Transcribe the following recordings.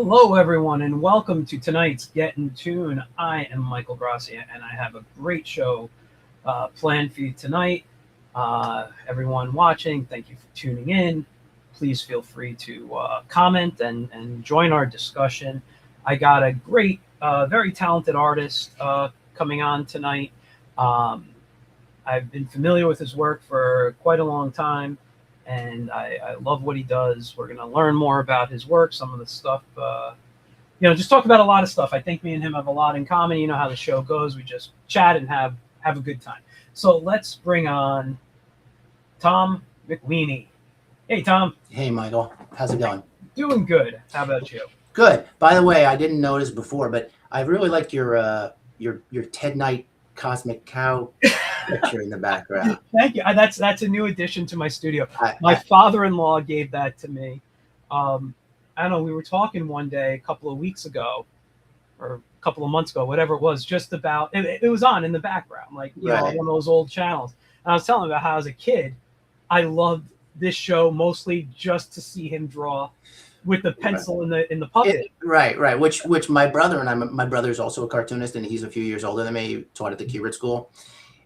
Hello, everyone, and welcome to tonight's Get in Tune. I am Michael Gracia, and I have a great show planned for you tonight. Everyone watching, thank you for tuning in. Please feel free to comment and join our discussion. I got a great, very talented artist coming on tonight. I've been familiar with his work for quite a long time, and I love what he does. We're going to learn more about his work, some of the stuff, just talk about a lot of stuff. I think me and him have a lot in common. You know how the show goes. We just chat and have a good time. So let's bring on Tom McWeeney. Hey, Tom. Hey, Michael. How's it going? Doing good. How about you? Good. By the way, I didn't notice before, but I really like your Ted Knight Cosmic Cow picture in the background. Thank you. That's a new addition to my studio. My father-in-law gave that to me. I don't know. We were talking one day a couple of weeks ago, or a couple of months ago, whatever it was, just about it was on in the background, like you know, one of those old channels. And I was telling him about how as a kid, I loved this show mostly just to see him draw with the pencil in the puppet. Right. Which my brother and my brother's also a cartoonist, and he's a few years older than me. He taught at the Kubert school.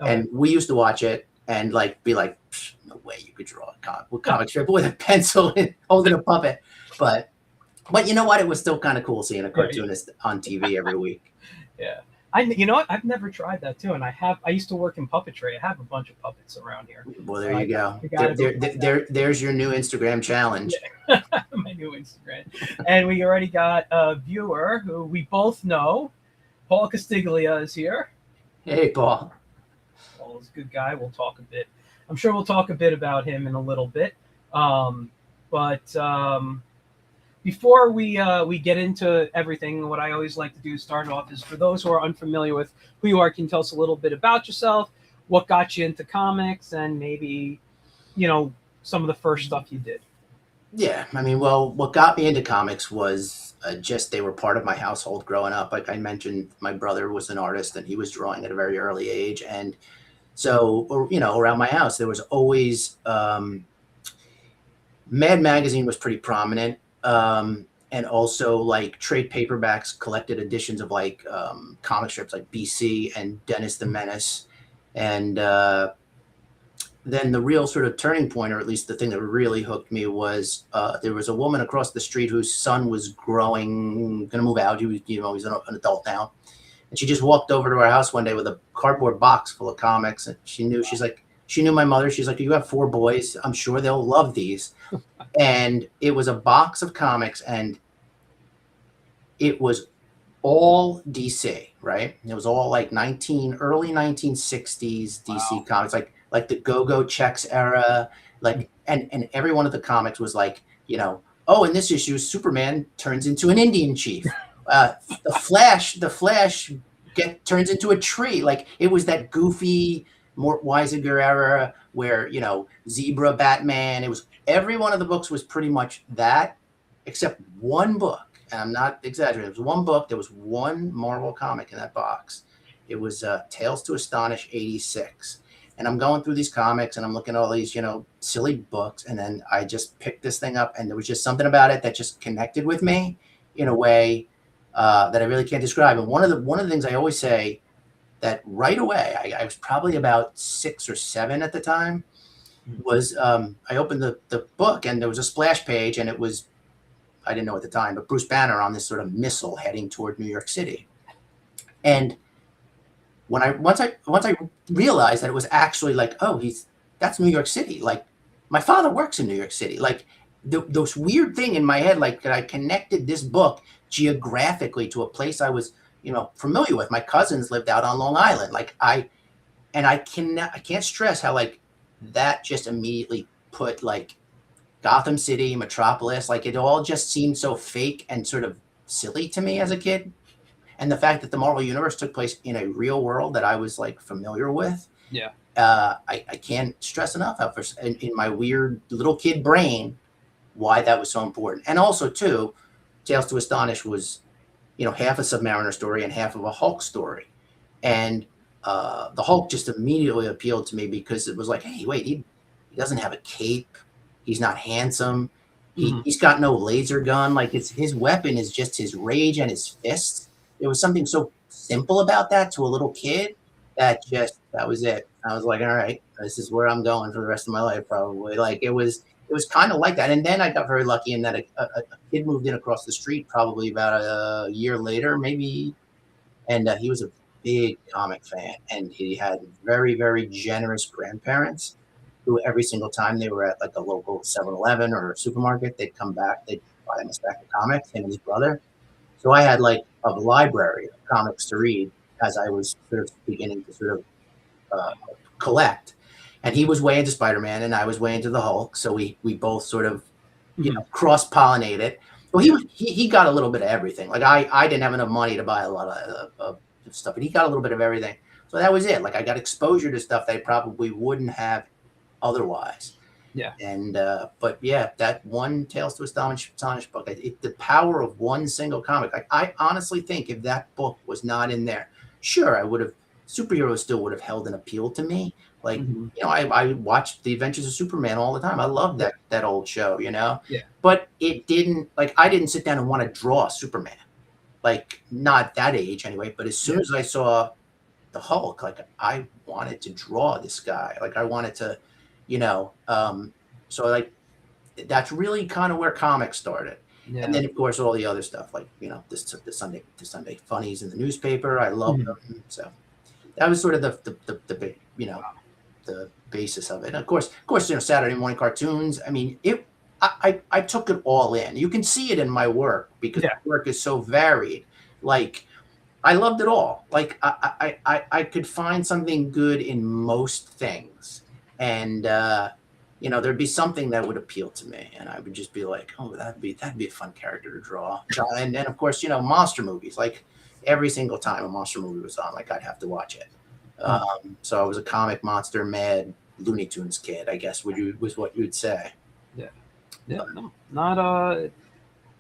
Okay. And we used to watch it and be like, no way you could draw a comic strip with a pencil and holding a puppet. But you know what? It was still kind of cool seeing a cartoonist on TV every week. Yeah. You know what? I've never tried that too. And I used to work in puppetry. I have a bunch of puppets around here. Well, there you go. There's your new Instagram challenge. Yeah. My new Instagram. And we already got a viewer who we both know. Paul Castiglia is here. Hey, Paul. Paul is a good guy. I'm sure we'll talk a bit about him in a little bit. Before we get into everything, what I always like to do start off is for those who are unfamiliar with who you are, can you tell us a little bit about yourself, what got you into comics, and maybe, some of the first stuff you did. Yeah, I mean, well, what got me into comics was just they were part of my household growing up. Like I mentioned, my brother was an artist and he was drawing at a very early age. And so, around my house, there was always Mad Magazine was pretty prominent. And also like trade paperbacks, collected editions of comic strips like BC and Dennis the Menace. And then the real sort of turning point, or at least the thing that really hooked me, was there was a woman across the street whose son was going to move out. He was, he's an adult now. And she just walked over to our house one day with a cardboard box full of comics. And she knew my mother. She's like, you have 4 boys. I'm sure they'll love these. And it was a box of comics, and it was all DC, right? It was all like early 1960s DC comics, like the Go-Go Checks era, and every one of the comics was like, oh, in this issue, Superman turns into an Indian chief. The Flash turns into a tree. Like it was that goofy Mort Weisiger era where, Zebra Batman, it was every one of the books was pretty much that, except one book. And I'm not exaggerating. It was one book. There was one Marvel comic in that box. It was Tales to Astonish 86. And I'm going through these comics and I'm looking at all these, silly books. And then I just picked this thing up, and there was just something about it that just connected with me in a way that I really can't describe. And one of the things I always say, that right away, I was probably about 6 or 7 at the time, was I opened the book and there was a splash page, and it was, I didn't know at the time, but Bruce Banner on this sort of missile heading toward New York City. And once I realized that it was actually like, oh, that's New York City. Like my father works in New York City. Like those weird thing in my head, like that I connected this book geographically to a place I was, familiar with. My cousins lived out on Long Island. I can't stress how that just immediately put Gotham City, Metropolis, it all just seemed so fake and sort of silly to me as a kid. And the fact that the Marvel Universe took place in a real world that I was familiar with. Yeah. I can't stress enough how in my weird little kid brain why that was so important. And also too, Tales to Astonish was, half a Submariner story and half of a Hulk story. And the Hulk just immediately appealed to me because it was like, hey, wait, he doesn't have a cape. He's not handsome. He's got no laser gun. Like his weapon is just his rage and his fists. There was something so simple about that to a little kid that was it. I was like, all right, this is where I'm going for the rest of my life, probably. Like it was kind of like that. And then I got very lucky in that a kid moved in across the street probably about a year later, maybe. And he was a big comic fan, and he had very, very generous grandparents who every single time they were at like a local 7-Eleven or a supermarket, they'd come back, they'd buy him a stack of comics, him and his brother. So I had like a library of comics to read as I was sort of beginning to sort of collect. And he was way into Spider-Man, and I was way into the Hulk. So we both sort of, cross-pollinated. Well, he got a little bit of everything. Like I didn't have enough money to buy a lot of stuff, but he got a little bit of everything. So that was it. Like I got exposure to stuff that I probably wouldn't have otherwise. Yeah. And but yeah, that one Tales to Astonish book, the power of one single comic. I honestly think if that book was not in there, sure, superheroes still would have held an appeal to me. Like, I watched The Adventures of Superman all the time. I love that old show, Yeah. But it didn't, like, I didn't sit down and want to draw Superman. Like, not that age anyway. But as soon as I saw the Hulk, like, I wanted to draw this guy. Like, I wanted to, so like, that's really kind of where comics started. Yeah. And then of course all the other stuff, like the Sunday funnies in the newspaper. I love them. So that was sort of the big, the basis of it. And of course, Saturday morning cartoons. I mean, I took it all in. You can see it in my work because my work is so varied. Like, I loved it all. Like I could find something good in most things, and there'd be something that would appeal to me, and I would just be like, oh, that'd be a fun character to draw. And then of course, monster movies. Like every single time a monster movie was on, like I'd have to watch it. So I was a comic monster mad Looney Tunes kid, I guess was what you'd say. Yeah, no, not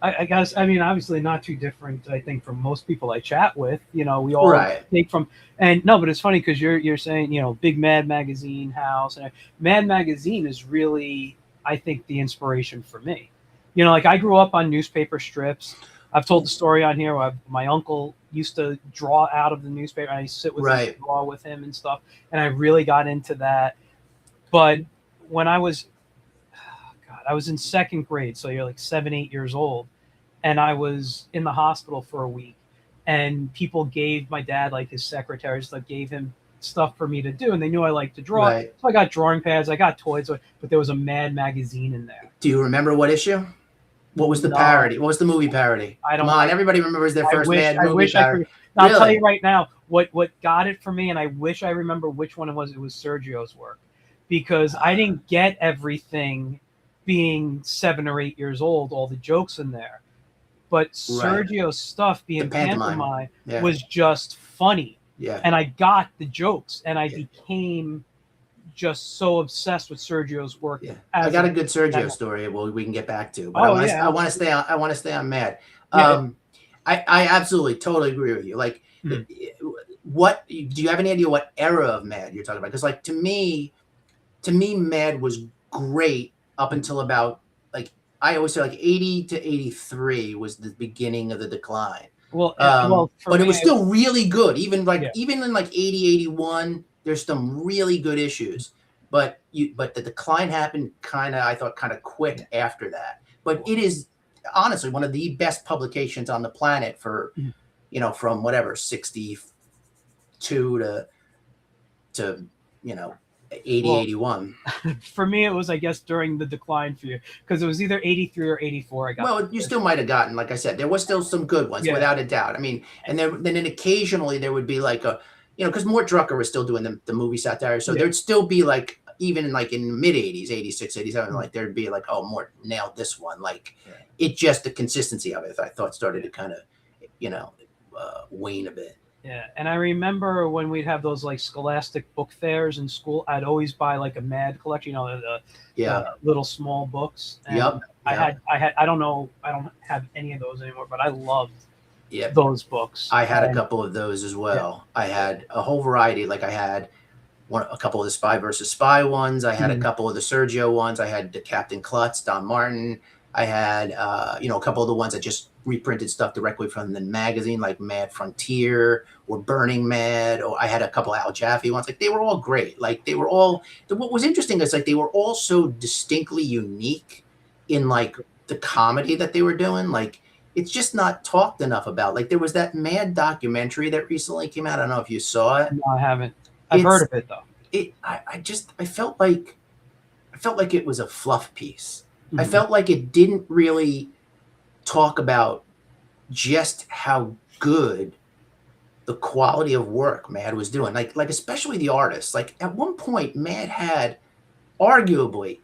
I guess, I mean, obviously not too different, I think, from most people I chat with. We all take from, and no, but it's funny because you're saying, big Mad Magazine house, and Mad Magazine is really, I think, the inspiration for me. Like I grew up on newspaper strips. I've told the story on here where my uncle used to draw out of the newspaper. I sit with him, draw with him and stuff, and I really got into that. But when I was in second grade, so you're like 7-8 years old, and I was in the hospital for a week, and people gave my dad, like his secretaries, like gave him stuff for me to do, and they knew I liked to draw. So I got drawing pads, I got toys, but there was a Mad Magazine in there. Do you remember what issue? What was the parody? What was the movie parody? I don't know. Everybody remembers their first Mad movie parody. I'll tell you right now, what got it for me, and I wish I remember which one it was. It was Sergio's work, because I didn't get everything being 7 or 8 years old, all the jokes in there. But Sergio's stuff being pantomime was just funny. Yeah. And I got the jokes, and I became just so obsessed with Sergio's work. Yeah. I got a good Sergio story we can get back to. But I want to stay on Mad. I absolutely totally agree with you. Like what do you have any idea what era of Mad you're talking about? Because like to me Mad was great up until about, like, I always say like 80 to 83 was the beginning of the decline. Well, but it was still really good. Even in like 80, 81, there's some really good issues. But the decline happened I thought kind of quick after that. But it is honestly one of the best publications on the planet for, from whatever 62 to 80, 81. For me, it was, I guess, during the decline for you, because it was either 83 or 84. You still might have gotten, like I said, there was still some good ones, without a doubt. I mean, and then occasionally there would be like because Mort Drucker was still doing the movie satire, so there'd still be like, even in the mid 80s, 86, 87, like there'd be like, oh, Mort nailed this one. Like it just, the consistency of it, I thought, started to kind of, wane a bit. Yeah, and I remember when we'd have those like scholastic book fairs in school, I'd always buy like a Mad collection, the little small books. And I don't have any of those anymore, but I loved those books. I had a couple of those as well. I had a whole variety. Like I had a couple of the Spy versus Spy ones. I had a couple of the Sergio ones. I had the Captain Klutz, Don Martin. I had, a couple of the ones that just reprinted stuff directly from the magazine, like Mad Frontier or Burning Mad. Or I had a couple of Al Jaffe ones. Like they were all great. Like they were all. What was interesting is like they were all so distinctly unique in like the comedy that they were doing. Like it's just not talked enough about. Like there was that Mad documentary that recently came out. I don't know if you saw it. No, I haven't. I've heard It's of it though. I felt like it was a fluff piece. I Mhm. felt like it didn't really talk about just how good the quality of work Mad was doing. Like especially the artists. Like at one point, Mad had arguably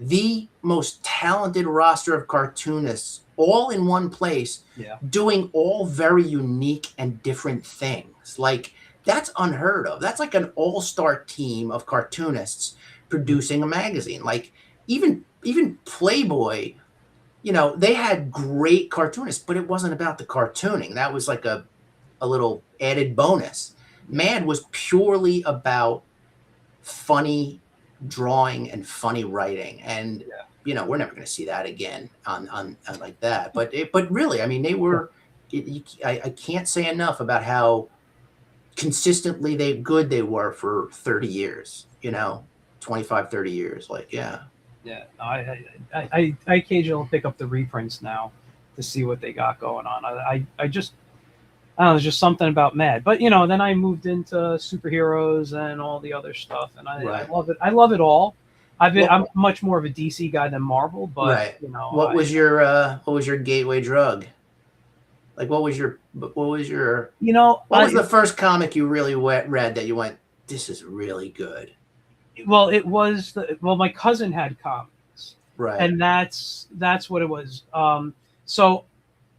the most talented roster of cartoonists all in one place Yeah. doing all very unique and different things. Like that's unheard of. That's like an all-star team of cartoonists producing a magazine. Like even Playboy, they had great cartoonists, but it wasn't about the cartooning. That was like a little added bonus. Mad was purely about funny drawing and funny writing, and Yeah. we're never going to see that again on like that. But really, I mean, they were. I can't say enough about how consistently good they were for 30 years. 25, 30 years. Like, yeah. Yeah. No, I occasionally pick up the reprints now to see what they got going on. I just I don't know, there's just something about Mad. But then I moved into superheroes and all the other stuff, and I Right. love it. I love it all. Well, I'm much more of a DC guy than Marvel, but right. What was your gateway drug? Like what was the first comic you really read that you went, this is really good? well, my cousin had comics, Right. and that's what it was. So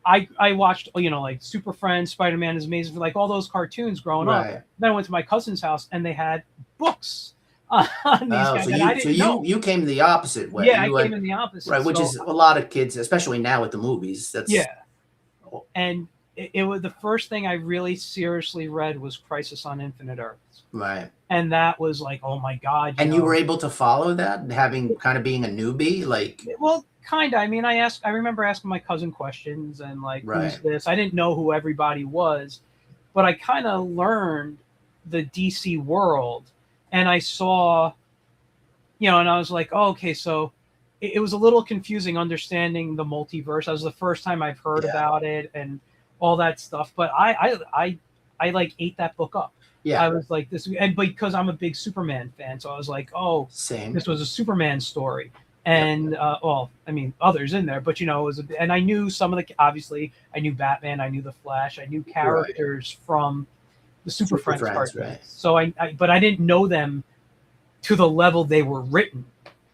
I watched like Super Friends, Spider Man is Amazing, like all those cartoons growing up. Right. Then I went to my cousin's house and they had books on these Oh, guys so that I you so didn't know. you came the opposite way. Yeah, I You came went in the opposite. right, which So is a lot of kids, especially now with the movies. That's yeah, and it was the first thing I really seriously read was Crisis on Infinite Earths, right. and that was like, oh my god, And you were able to follow that, having kind of being a newbie, like Well, kind of. I mean, I remember asking my cousin questions and like, who's right, this? I didn't know who everybody was, but I kind of learned the DC world, and I saw, and I was like, oh, okay, so it was a little confusing understanding the multiverse. That was the first time I've heard yeah, about it and all that stuff. But I like ate that book up. yeah, I was like this, and because I'm a big Superman fan, so I was like, oh, same, this was a Superman story. yep, And well, I mean, others in there, but it was, and I knew some of the, obviously, I knew Batman, I knew the Flash, I knew right, characters from the Super Super Friends Friends, cartoons. right, So but I didn't know them to the level they were written.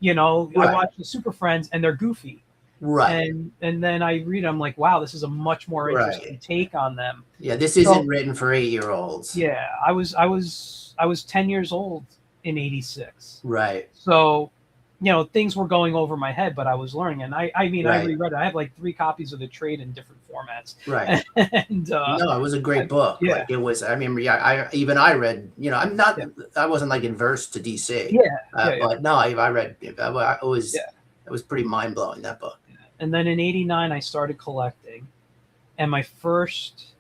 I right, watch the Super Friends and they're goofy, right, and then I read them like, wow, this is a much more interesting right. take on them. Yeah, this So isn't written for 8-year-olds. yeah, I was 10 years old in '86. Right, So things were going over my head, but I was learning, and I mean, I right, reread it. I have like 3 copies of the trade in different formats, right. and No, it was a great book. yeah, Like it was. I remember, yeah. I read. yeah, I wasn't like adverse to DC, yeah, yeah, yeah, but no, I read. yeah. It was pretty mind blowing, that book. And then in '89, I started collecting, and my first,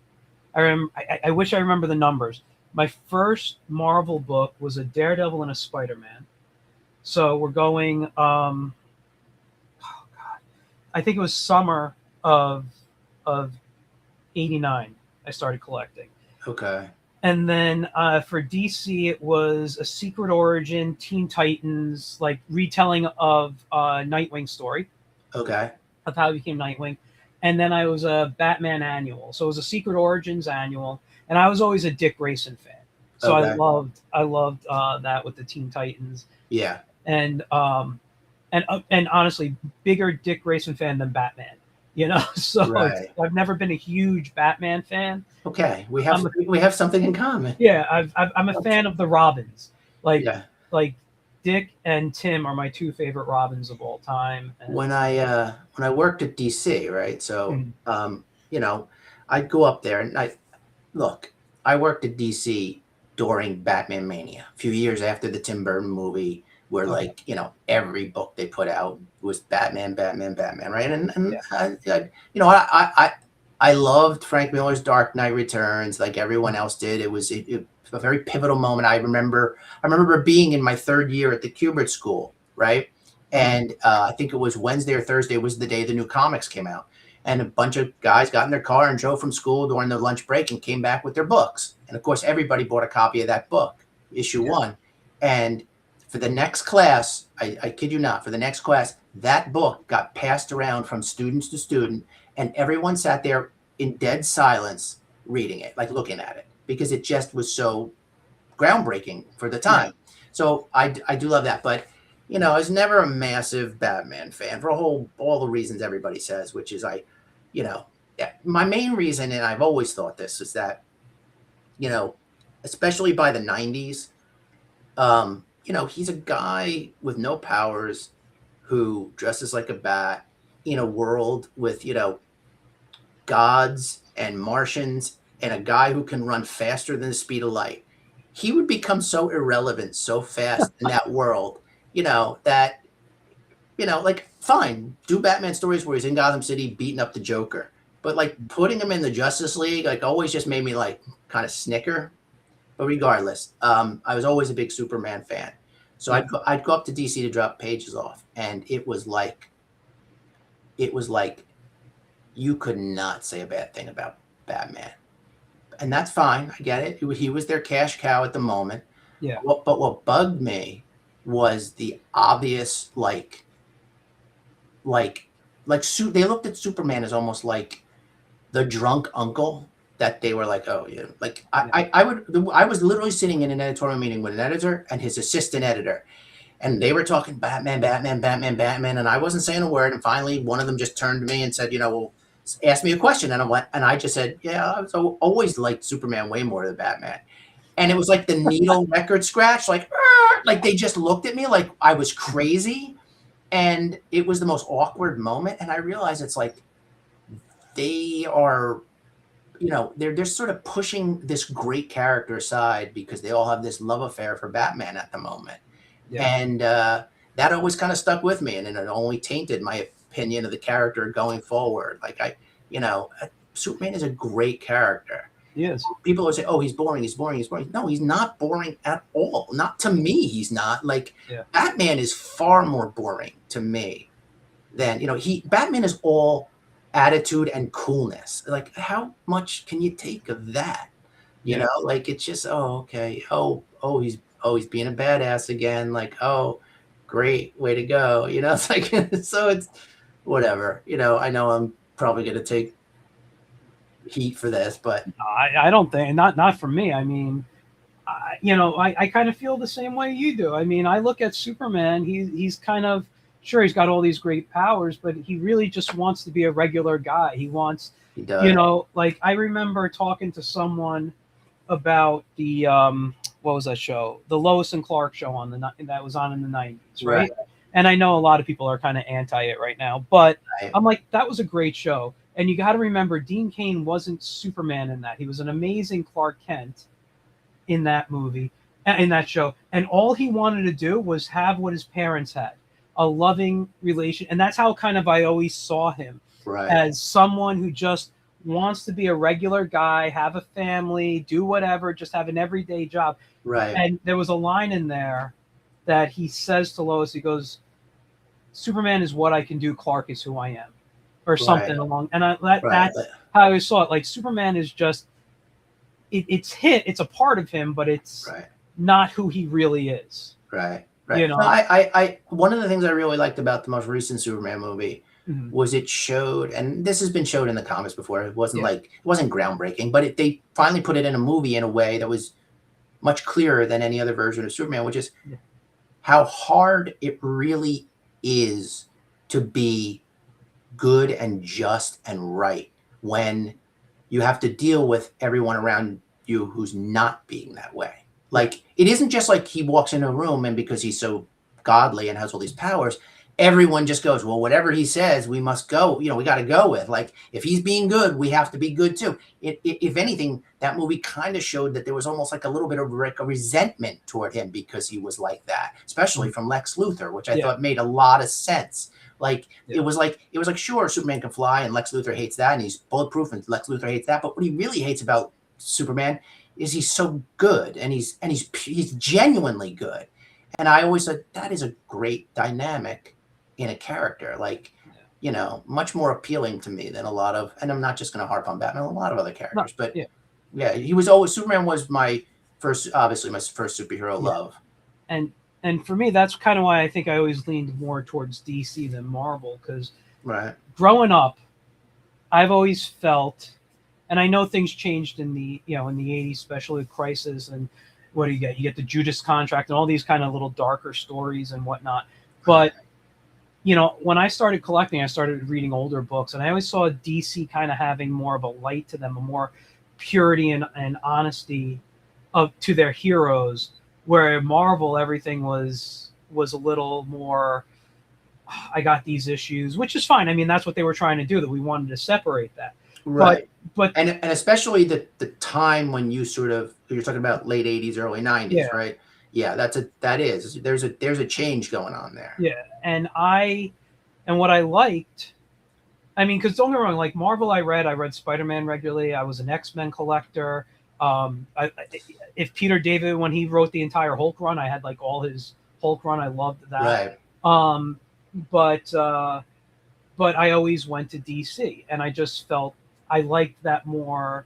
I wish I remember the numbers. My first Marvel book was a Daredevil and a Spider-Man. So we're going, oh God, I think it was summer of '89. I started collecting. Okay. And then for DC, it was a Secret Origin, Teen Titans, like retelling of Nightwing story Okay. of how he became Nightwing. And then I was a Batman annual, so it was a Secret Origins annual, and I was always a Dick Grayson fan, so Okay. I loved that with the Teen Titans, Yeah. and honestly, bigger Dick Grayson fan than Batman. So Right. I've never been a huge Batman fan. Okay. We I'm have we have something in common. Yeah, I'm a fan of the Robins. Like Yeah. like Dick and Tim are my 2 favorite Robins of all time. And When I worked at DC, right? So Mhm. I'd go up there and I worked at DC during Batman Mania, a few years after the Tim Burton movie. where Okay. like, you know, every book they put out was Batman, right? And Yeah. you know, I loved Frank Miller's Dark Knight Returns like everyone else did. It was a very pivotal moment. I remember being in my third year at the Kubert school, right? And I think it was Wednesday or Thursday was the day the new comics came out. And a bunch of guys got in their car and drove from school during the lunch break and came back with their books. And of course, everybody bought a copy of that book, issue one. And for the next class, I kid you not, for the next class, that book got passed around from students to student, and everyone sat there in dead silence reading it, like looking at it, because it just was so groundbreaking for the time. So I do love that. But, you know, I was never a massive Batman fan for all the reasons everybody says, which is you know, my main reason, and I've always thought this, is that, you know, especially by the 90s, you know, he's a guy with no powers who dresses like a bat in a world with, you know, gods and Martians and a guy who can run faster than the speed of light. He would become so irrelevant so fast in that world, you know, that, you know, like, fine, do Batman stories where he's in Gotham City beating up the Joker. But, like, putting him in the Justice League, like, always just made me, like, kind of snicker. But regardless, I was always a big Superman fan. So I'd go up to DC to drop pages off. And it was like you could not say a bad thing about Batman. And that's fine. I get it. He was their cash cow at the moment. Yeah. But what bugged me was the obvious, they looked at Superman as almost like the drunk uncle that they were like, oh yeah, like I was literally sitting in an editorial meeting with an editor and his assistant editor, and they were talking Batman, and I wasn't saying a word. And finally, one of them just turned to me and said, you know, well, ask me a question, and I just said, yeah, I was always liked Superman way more than Batman. And it was like the needle record scratch, like they just looked at me like I was crazy. And it was the most awkward moment. And I realized it's like they are, you know, they're sort of pushing this great character aside because they all have this love affair for Batman at the moment. Yeah. And that always kind of stuck with me. And it only tainted my opinion of the character going forward. Like Superman is a great character. Yes. People would say, oh, he's boring. No, he's not boring at all. Not to me, he's not. Like, Batman is far more boring to me than, you know, Batman is all attitude and coolness. Like, how much can you take of that? You know, like, it's just, oh, okay. Oh, he's being a badass again. Like, oh, great, way to go. You know, it's like, so it's whatever. You know, I know I'm probably going to take heat for this, but I don't think not for me. I mean, I kind of feel the same way you do. I mean, I look at Superman. He's kind of, sure, he's got all these great powers, but he really just wants to be a regular guy. He does. You know, like, I remember talking to someone about the what was that show? The Lois and Clark show that was on in the 90s, right? And I know a lot of people are kind of anti it right now, but I'm like, that was a great show. And you got to remember, Dean Cain wasn't Superman in that. He was an amazing Clark Kent in that movie, in that show. And all he wanted to do was have what his parents had, a loving relation. And that's how kind of I always saw him, as someone who just wants to be a regular guy, have a family, do whatever, just have an everyday job. And there was a line in there that he says to Lois, he goes, Superman is what I can do, Clark is who I am. Or something along, and that's how I always saw it. Like, Superman is just, it's a part of him, but it's not who he really is. You know, I one of the things I really liked about the most recent Superman movie was it showed, and this has been showed in the comics before. It wasn't it wasn't groundbreaking, but they finally put it in a movie in a way that was much clearer than any other version of Superman, which is how hard it really is to be good and just and right when you have to deal with everyone around you who's not being that way. Like, it isn't just like he walks into a room and because he's so godly and has all these powers, everyone just goes, well, whatever he says, we must go. We got to go with. Like, if he's being good, we have to be good too. If anything, that movie kind of showed that there was almost like a little bit of like a resentment toward him because he was like that, especially from Lex Luthor, which I thought made a lot of sense. Like, it was like sure, Superman can fly and Lex Luthor hates that, and he's bulletproof and Lex Luthor hates that. But what he really hates about Superman is he's so good, and he's genuinely good. And I always said that is a great dynamic in a character, like, much more appealing to me than a lot of, and I'm not just going to harp on Batman, a lot of other characters, but he was always, Superman was obviously my first superhero love. And for me, that's kind of why I think I always leaned more towards DC than Marvel, because growing up, I've always felt, and I know things changed in the in the 80s, especially with Crisis, and what do you get? You get the Judas Contract and all these kind of little darker stories and whatnot. But when I started collecting, I started reading older books, and I always saw DC kind of having more of a light to them, a more purity and honesty to their heroes, where Marvel, everything was a little more, I got these issues, which is fine. I mean, that's what they were trying to do, that we wanted to separate that. Right. But especially the time when you're talking about late 80s, early 90s, right? Yeah, there's a change going on there. Yeah, and what I liked, I mean, because don't get me wrong, like Marvel, I read Spider-Man regularly. I was an X-Men collector. If Peter David, when he wrote the entire Hulk run, I had like all his Hulk run. I loved that. Right. But I always went to DC, and I just felt I liked that more.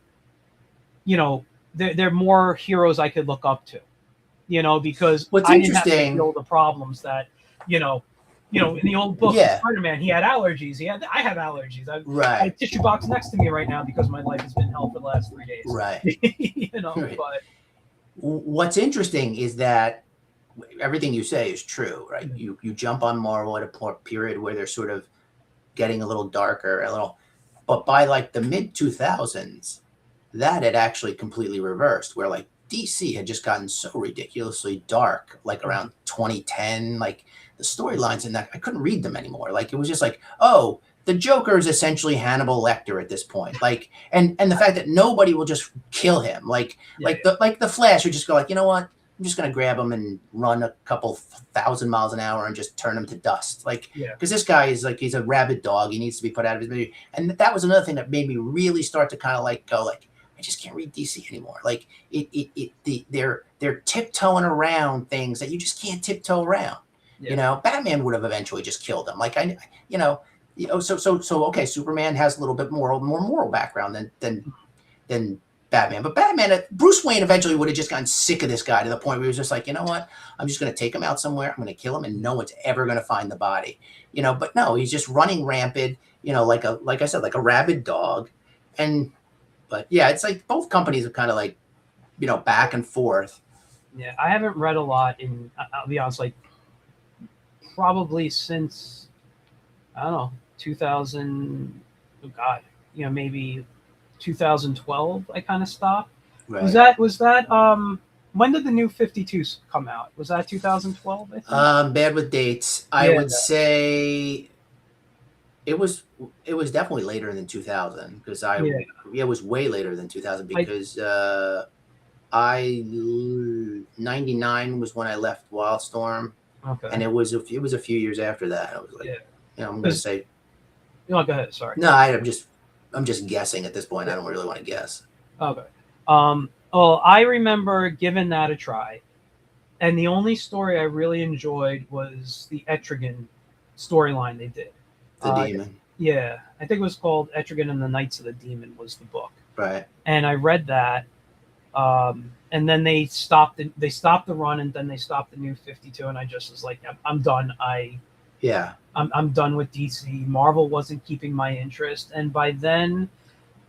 They're more heroes I could look up to. Because I didn't have to deal with the problems that, in the old book, Spider-Man, he had allergies. I have allergies. I have a tissue box next to me right now because my life has been hell for the last 3 days. Right. But what's interesting is that everything you say is true, right? You jump on Marvel at a period where they're sort of getting a little darker, but by like the mid 2000s, that had actually completely reversed, where like DC had just gotten so ridiculously dark, like around 2010, like the storylines in that, I couldn't read them anymore. Like, it was just like, oh, the Joker is essentially Hannibal Lecter at this point. Like, and the fact that nobody will just kill him. Like the Flash would just go like, you know what? I'm just going to grab him and run a couple 1,000 miles an hour and just turn him to dust. Like, because this guy is like, he's a rabid dog. He needs to be put out of his misery. And that was another thing that made me really start to kind of like go like, I just can't read DC anymore. Like they're tiptoeing around things that you just can't tiptoe around. Batman would have eventually just killed him. Like so okay, Superman has a little bit more moral background than Batman. But Bruce Wayne eventually would have just gotten sick of this guy to the point where he was just like, you know what? I'm just going to take him out somewhere. I'm going to kill him, and no one's ever going to find the body. But no, he's just running rampant. Like I said, like a rabid dog, But yeah, it's like both companies are kind of like, back and forth. Yeah, I haven't read a lot I'll be honest, like probably since, I don't know, 2000, maybe 2012, I kind of stopped. Right. Was that when did the new 52s come out? Was that 2012, I think? Bad with dates. I would say it was definitely later than 2000, because it was way later than 2000, because 99 was when I left Wildstorm, and it was a few years after that. I was like, I'm going to say. No, go ahead. Sorry. No, I'm just guessing at this point. I don't really want to guess. Okay. Well, I remember giving that a try, and the only story I really enjoyed was the Etrigan storyline they did. The Demon. Yeah, I think it was called Etrigan and the Knights of the Demon was the book. Right. And I read that, and then they stopped the run, and then they stopped the new 52, and I just was like, I'm done. I'm done with DC. Marvel wasn't keeping my interest, and by then,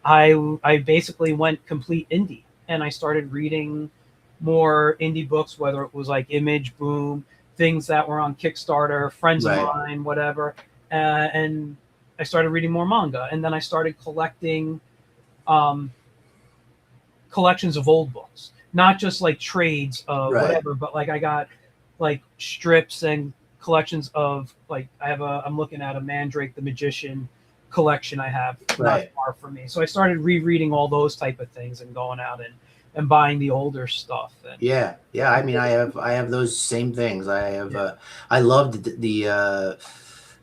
I basically went complete indie, and I started reading more indie books, whether it was like Image, Boom, things that were on Kickstarter, friends of mine, whatever. And I started reading more manga, and then I started collecting collections of old books, not just like trades of whatever, but like I got like strips and collections of like I'm looking at a Mandrake the Magician collection I have not Right. far from me. So I started rereading all those type of things and going out and buying the older stuff. And Yeah, yeah. I mean, I have those same things. I have I loved the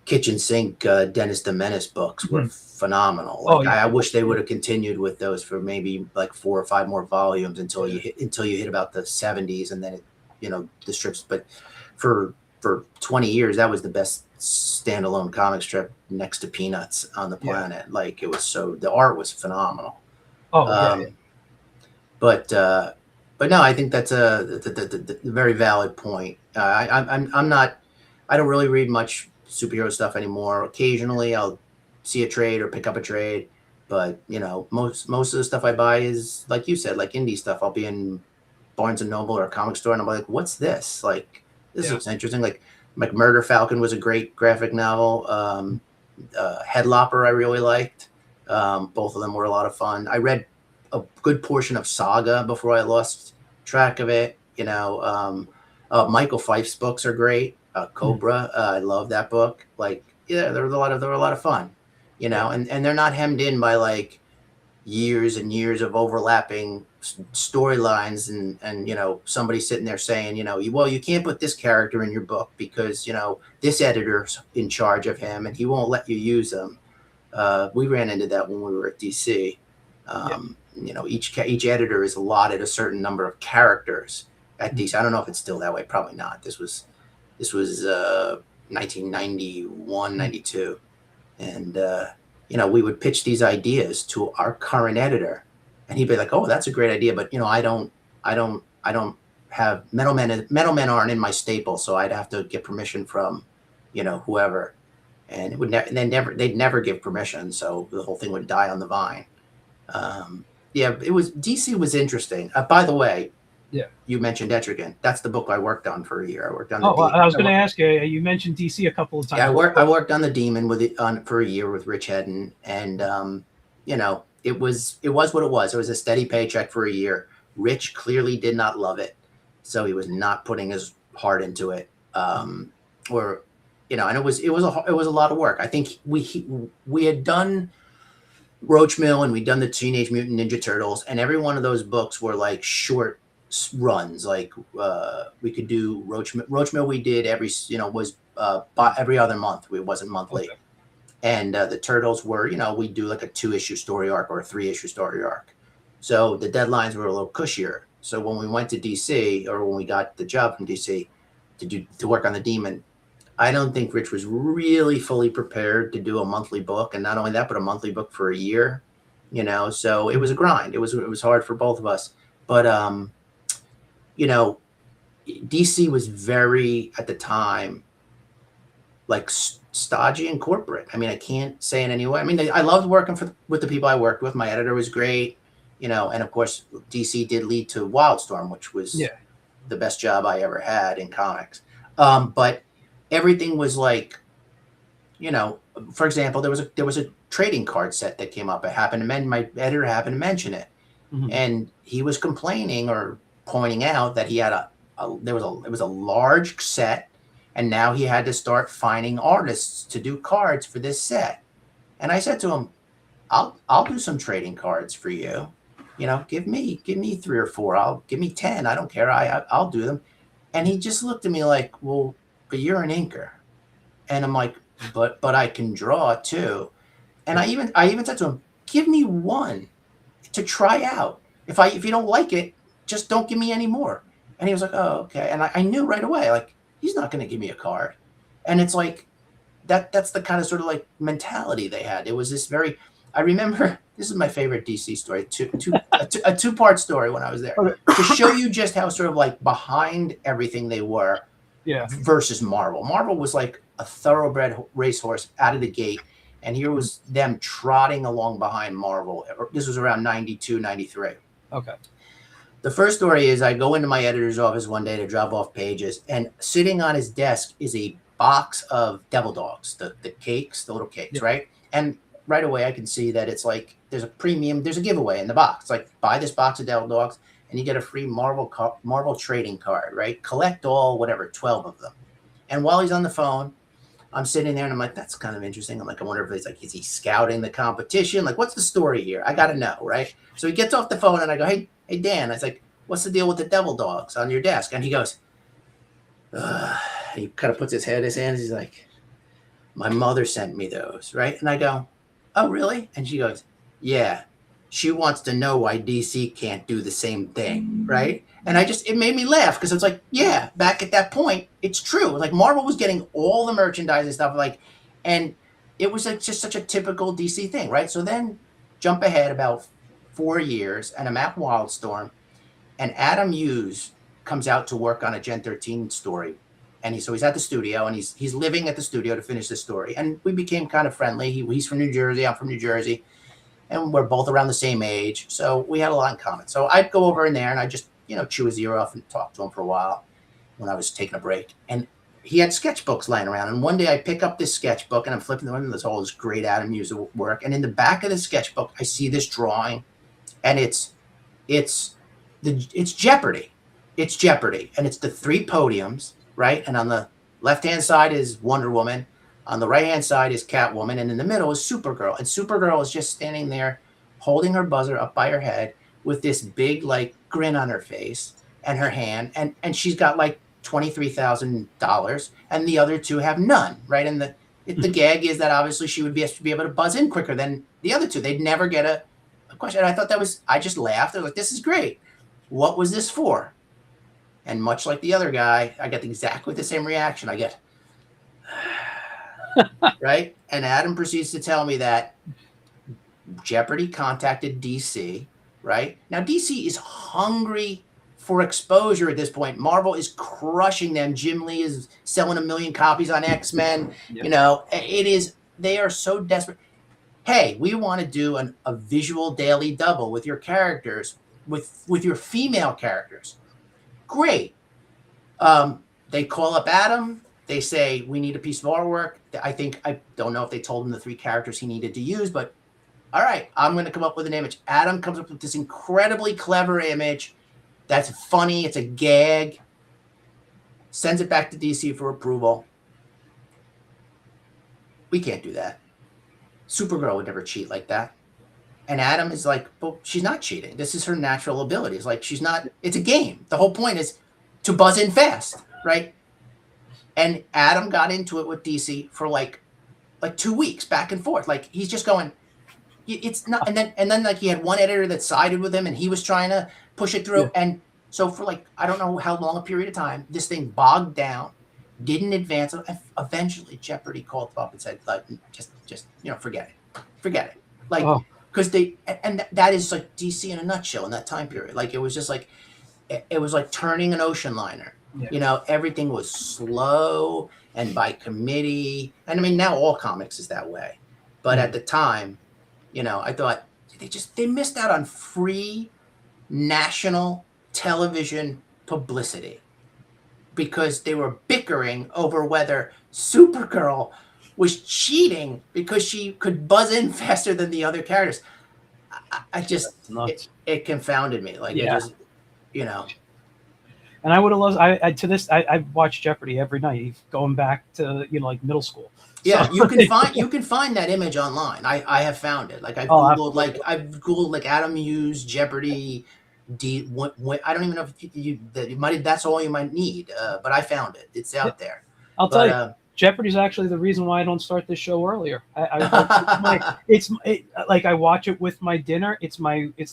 kitchen sink Dennis the Menace books were Mhm. phenomenal. Oh Like yeah, I wish they would have continued with those for maybe like 4 or 5 more volumes yeah, until you hit about the 70s, and then the strips. But for 20 years, that was the best standalone comic strip next to Peanuts on the yeah. planet. Like the art was phenomenal. Oh yeah, yeah. Um, but no, I think that's a very valid point. I'm not. I don't really read much superhero stuff anymore. Occasionally, I'll see a trade or pick up a trade, but most of the stuff I buy is like you said, like indie stuff. I'll be in Barnes and Noble or a comic store, and I'm like, "What's this? Like, this Yeah. looks interesting." Like Murder Falcon was a great graphic novel. Headlopper I really liked. Both of them were a lot of fun. I read a good portion of Saga before I lost track of it. Michael Fife's books are great. Mhm. Cobra, I love that book. Like, yeah, there were a lot of fun. Yeah. And they're not hemmed in by like years and years of overlapping storylines and somebody sitting there saying you can't put this character in your book because this editor's in charge of him and he won't let you use them. We ran into that when we were at DC. Yeah. Each editor is allotted a certain number of characters at Mhm. DC. I don't know if it's still that way, probably not. This was 1991, Mhm. 92. And we would pitch these ideas to our current editor, and he'd be like, "Oh, that's a great idea, but I don't have metal men aren't in my staple, so I'd have to get permission from whoever." And it would they'd never give permission, so the whole thing would die on the vine. Yeah, it was DC was interesting. By the way, Yeah. you mentioned Etrigan. That's the book I worked on for a year. I worked on the Oh, well, D. I was going to ask you. You mentioned DC a couple of Yeah, times. I worked on the Demon with it on for a year with Rich Hedden, and it was what it was. It was a steady paycheck for a year. Rich clearly did not love it, so he was not putting his heart into it. Or and it was a lot of work. I think we had done Roachmill and we'd done the Teenage Mutant Ninja Turtles, and every one of those books were like short runs. Like we could do Roachmill. Roachmill we did was every other month. It wasn't monthly. Okay. And the Turtles were we do like a 2-issue story arc or a 3-issue story arc. So the deadlines were a little cushier. So when we went to DC or when we got the job from DC to work on the Demon, I don't think Rich was really fully prepared to do a monthly book, and not only that, but a monthly book for a year. So it was a grind. It was hard for both of us. But you know, DC was very at the time like stodgy and corporate. I mean, I can't say in any way. I mean, I loved working with the people I worked with. My editor was great. And of course, DC did lead to Wildstorm, which was Yeah. the best job I ever had in comics. But everything was like, for example, there was a trading card set that came up. My editor happened to mention it, Mhm. and he was complaining or pointing out that he had it was a large set, and now he had to start finding artists to do cards for this set. And I said to him, I'll do some trading cards for you. Give me 3 or 4. I'll give me 10. I don't care. I'll do them. And he just looked at me like, well, but you're an inker. And I'm like, but I can draw too. And Yeah. I even said to him, give me one to try out. If you don't like it, just don't give me any more. And he was like, oh, okay. And I knew right away, like, he's not going to give me a card. And it's like, that's the kind of sort of like mentality they had. It was this I remember, this is my favorite DC story, a two-part story when I was there, Okay. to show you just how sort of like behind everything they were Yeah. versus Marvel. Marvel was like a thoroughbred racehorse out of the gate, and here was them trotting along behind Marvel. This was around 92, 93. Okay. The first story is I go into my editor's office one day to drop off pages, and sitting on his desk is a box of devil dogs, the cakes, the little cakes, Yeah. right? And right away I can see that it's like there's a giveaway in the box. It's like, buy this box of devil dogs and you get a free Marvel trading card, right? Collect all, whatever, 12 of them. And while he's on the phone, I'm sitting there and I'm like, that's kind of interesting. I'm like, I wonder if he's like, is he scouting the competition? Like, what's the story here? I got to know, right? So he gets off the phone and I go, hey, Dan. I was like, what's the deal with the devil dogs on your desk? And he goes, ugh. He kind of puts his head in his hands. He's like, my mother sent me those, right? And I go, oh, really? And she goes, yeah. She wants to know why DC can't do the same thing, right? And it made me laugh because it's like, yeah, back at that point, it's true. Like Marvel was getting all the merchandise and stuff, like, and it was like just such a typical DC thing, right? So then jump ahead about 4 years, and I'm at Wildstorm, and Adam Hughes comes out to work on a Gen 13 story, and he's at the studio, and he's living at the studio to finish the story, and we became kind of friendly. He's from New Jersey, I'm from New Jersey. And we're both around the same age, so we had a lot in common. So I'd go over in there and I just, chew his ear off and talk to him for a while when I was taking a break. And he had sketchbooks lying around. And one day I pick up this sketchbook and I'm flipping through and there's all this great Adam Hughes work. And in the back of the sketchbook, I see this drawing, and it's Jeopardy. It's Jeopardy, and it's the 3 podiums, right? And on the left-hand side is Wonder Woman. On the right-hand side is Catwoman, and in the middle is Supergirl. And Supergirl is just standing there holding her buzzer up by her head with this big, like, grin on her face and her hand. And she's got, like, $23,000, and the other 2 have none, right? And the gag is that obviously she would be able to buzz in quicker than the other 2. They'd never get a question. And I thought I just laughed. I was like, this is great. What was this for? And much like the other guy, I get exactly the same reaction. I get... right? And Adam proceeds to tell me that Jeopardy contacted DC, right? Now, DC is hungry for exposure at this point. Marvel is crushing them. Jim Lee is selling 1 million copies on X-Men. Yep. They are so desperate. Hey, we want to do a visual daily double with your characters, with your female characters. Great. They call up Adam. They say, we need a piece of artwork. I don't know if they told him the 3 characters he needed to use, but all right, I'm going to come up with an image. Adam comes up with this incredibly clever image that's funny. It's a gag. Sends it back to DC for approval. We can't do that. Supergirl would never cheat like that. And Adam is like, well, she's not cheating. This is her natural abilities. Like, she's not, it's a game. The whole point is to buzz in fast, right? And Adam got into it with DC for like 2 weeks back and forth. Like, he's just going, it's not. And then like he had one editor that sided with him and he was trying to push it through. Yeah. And so for like, I don't know how long a period of time, this thing bogged down, didn't advance. Eventually Jeopardy called up and said, like, just, forget it. Like, because that is like DC in a nutshell in that time period. Like, it was just like, it was like turning an ocean liner. Yeah. Everything was slow and by committee. And I mean, now all comics is that way. But at the time, I thought they missed out on free national television publicity because they were bickering over whether Supergirl was cheating because she could buzz in faster than the other characters. I just, it confounded me. Like, yeah. It just, And I would have loved. I watch Jeopardy every night, going back to like middle school. Yeah, so, you can find that image online. I have found it. Like I've googled like Adam Hughes Jeopardy. I don't even know if that's all you might need. But I found it. It's out there. I'll tell you, Jeopardy is actually the reason why I don't start this show earlier. Like I watch it with my dinner. It's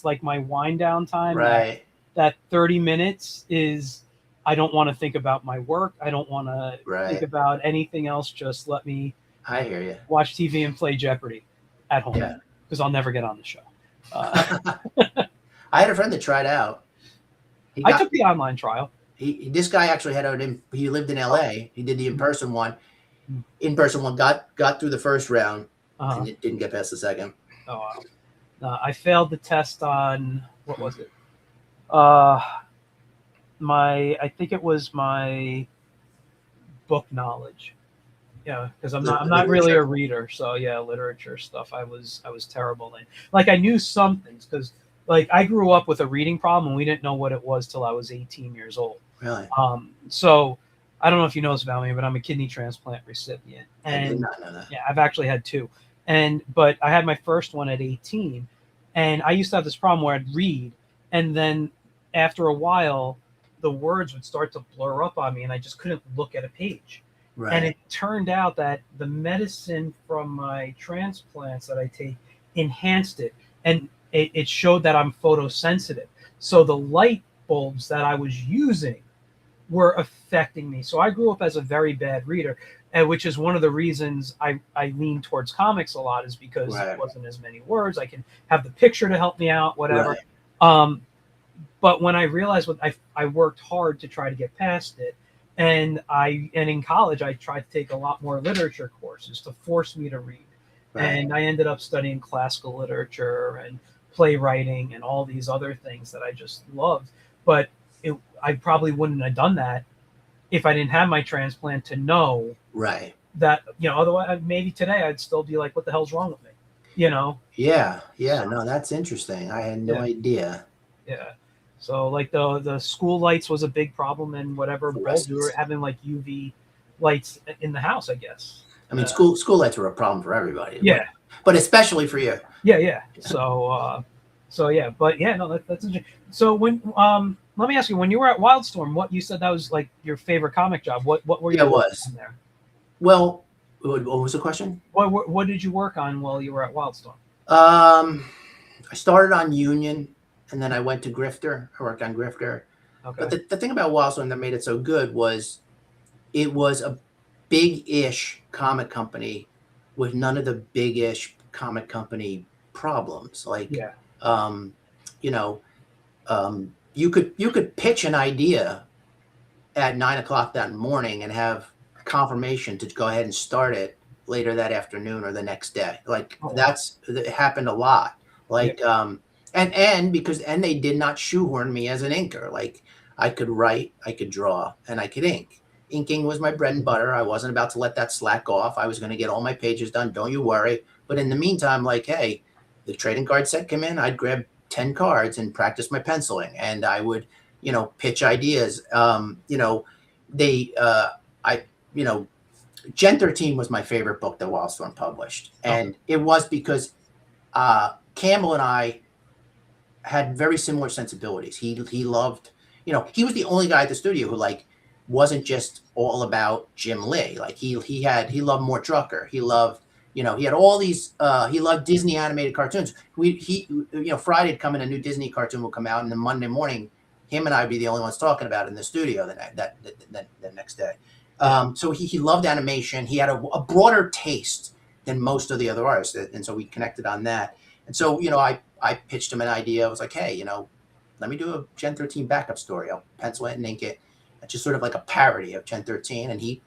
like my wind down time. Right. That 30 minutes is, I don't want to think about my work. I don't want to think about anything else. Just let me watch TV and play Jeopardy at home because I'll never get on the show. I had a friend that tried out. I took the online trial. This guy actually he lived in LA. He did the in-person one. In-person one got through the first round and it didn't get past the second. Oh, wow. I failed the test on, what was it? I think it was my book knowledge. Yeah, because I'm not really a reader. So yeah, literature stuff. I was terrible in. Like, I knew some things because like I grew up with a reading problem and we didn't know what it was till I was 18 years old. Really? So I don't know if you know this about me, but I'm a kidney transplant recipient, I did and not know that. yeah, I've actually had two, but I had my first one at 18, and I used to have this problem where I'd read, and then after a while, the words would start to blur up on me, and I just couldn't look at a page. And Right. it turned out that the medicine from my transplants that I take enhanced it, and it showed that I'm photosensitive. So the light bulbs that I was using were affecting me. So I grew up as a very bad reader, and which is one of the reasons I lean towards comics a lot, is because it Right. wasn't as many words. I can have the picture to help me out, whatever. Right. Um, but when I realized I worked hard to try to get past it, and in college I tried to take a lot more literature courses to force me to read, Right. and I ended up studying classical literature and playwriting and all these other things that I just loved. But I probably wouldn't have done that if I didn't have my transplant to know Right. that, otherwise maybe today I'd still be like, what the hell's wrong with me? Yeah. Yeah. So, No, that's interesting. I had no yeah. idea. Yeah. So like the school lights was a big problem, and whatever bulbs we were Fluorescence. having, like UV lights in the house, I guess. I mean, school lights were a problem for everybody. Yeah. But especially for you. Yeah. So yeah, but yeah, no, that's interesting. So when let me ask you, when you were at Wildstorm, what you said that was like your favorite comic job? What were you Yeah, it working was. on there? Well, what was the question? What did you work on while you were at Wildstorm? I started on Union, and then I went to Grifter. I worked on Grifter. Okay. But the thing about Wildstorm that made it so good was it was a big-ish comic company with none of the big-ish comic company problems. Like, Yeah. you know, you could pitch an idea at 9 o'clock that morning and have confirmation to go ahead and start it later that afternoon or the next day. Like Oh, wow. it happened a lot. Like and they did not shoehorn me as an inker. Like I could write, I could draw, and I could ink. Inking was my bread and butter. I wasn't about to let that slack off. I was going to get all my pages done. Don't you worry. But in the meantime, like, hey, the trading card set came in. I'd grab 10 cards and practice my penciling, and I would, pitch ideas. Gen 13 was my favorite book that Wildstorm published, and it was because Campbell and I had very similar sensibilities. He loved, he was the only guy at the studio who wasn't just all about Jim Lee. Like he loved Mort Drucker. He loved, he had all these. He loved Disney animated cartoons. Friday'd come in, a new Disney cartoon would come out, and then Monday morning, him and I'd be the only ones talking about it in the studio the next day. So he loved animation. He had a broader taste than most of the other artists, and so we connected on that. And so I pitched him an idea. I was like, hey, let me do a Gen 13 backup story. I'll pencil it and ink it. It's just sort of like a parody of Gen 13. And he,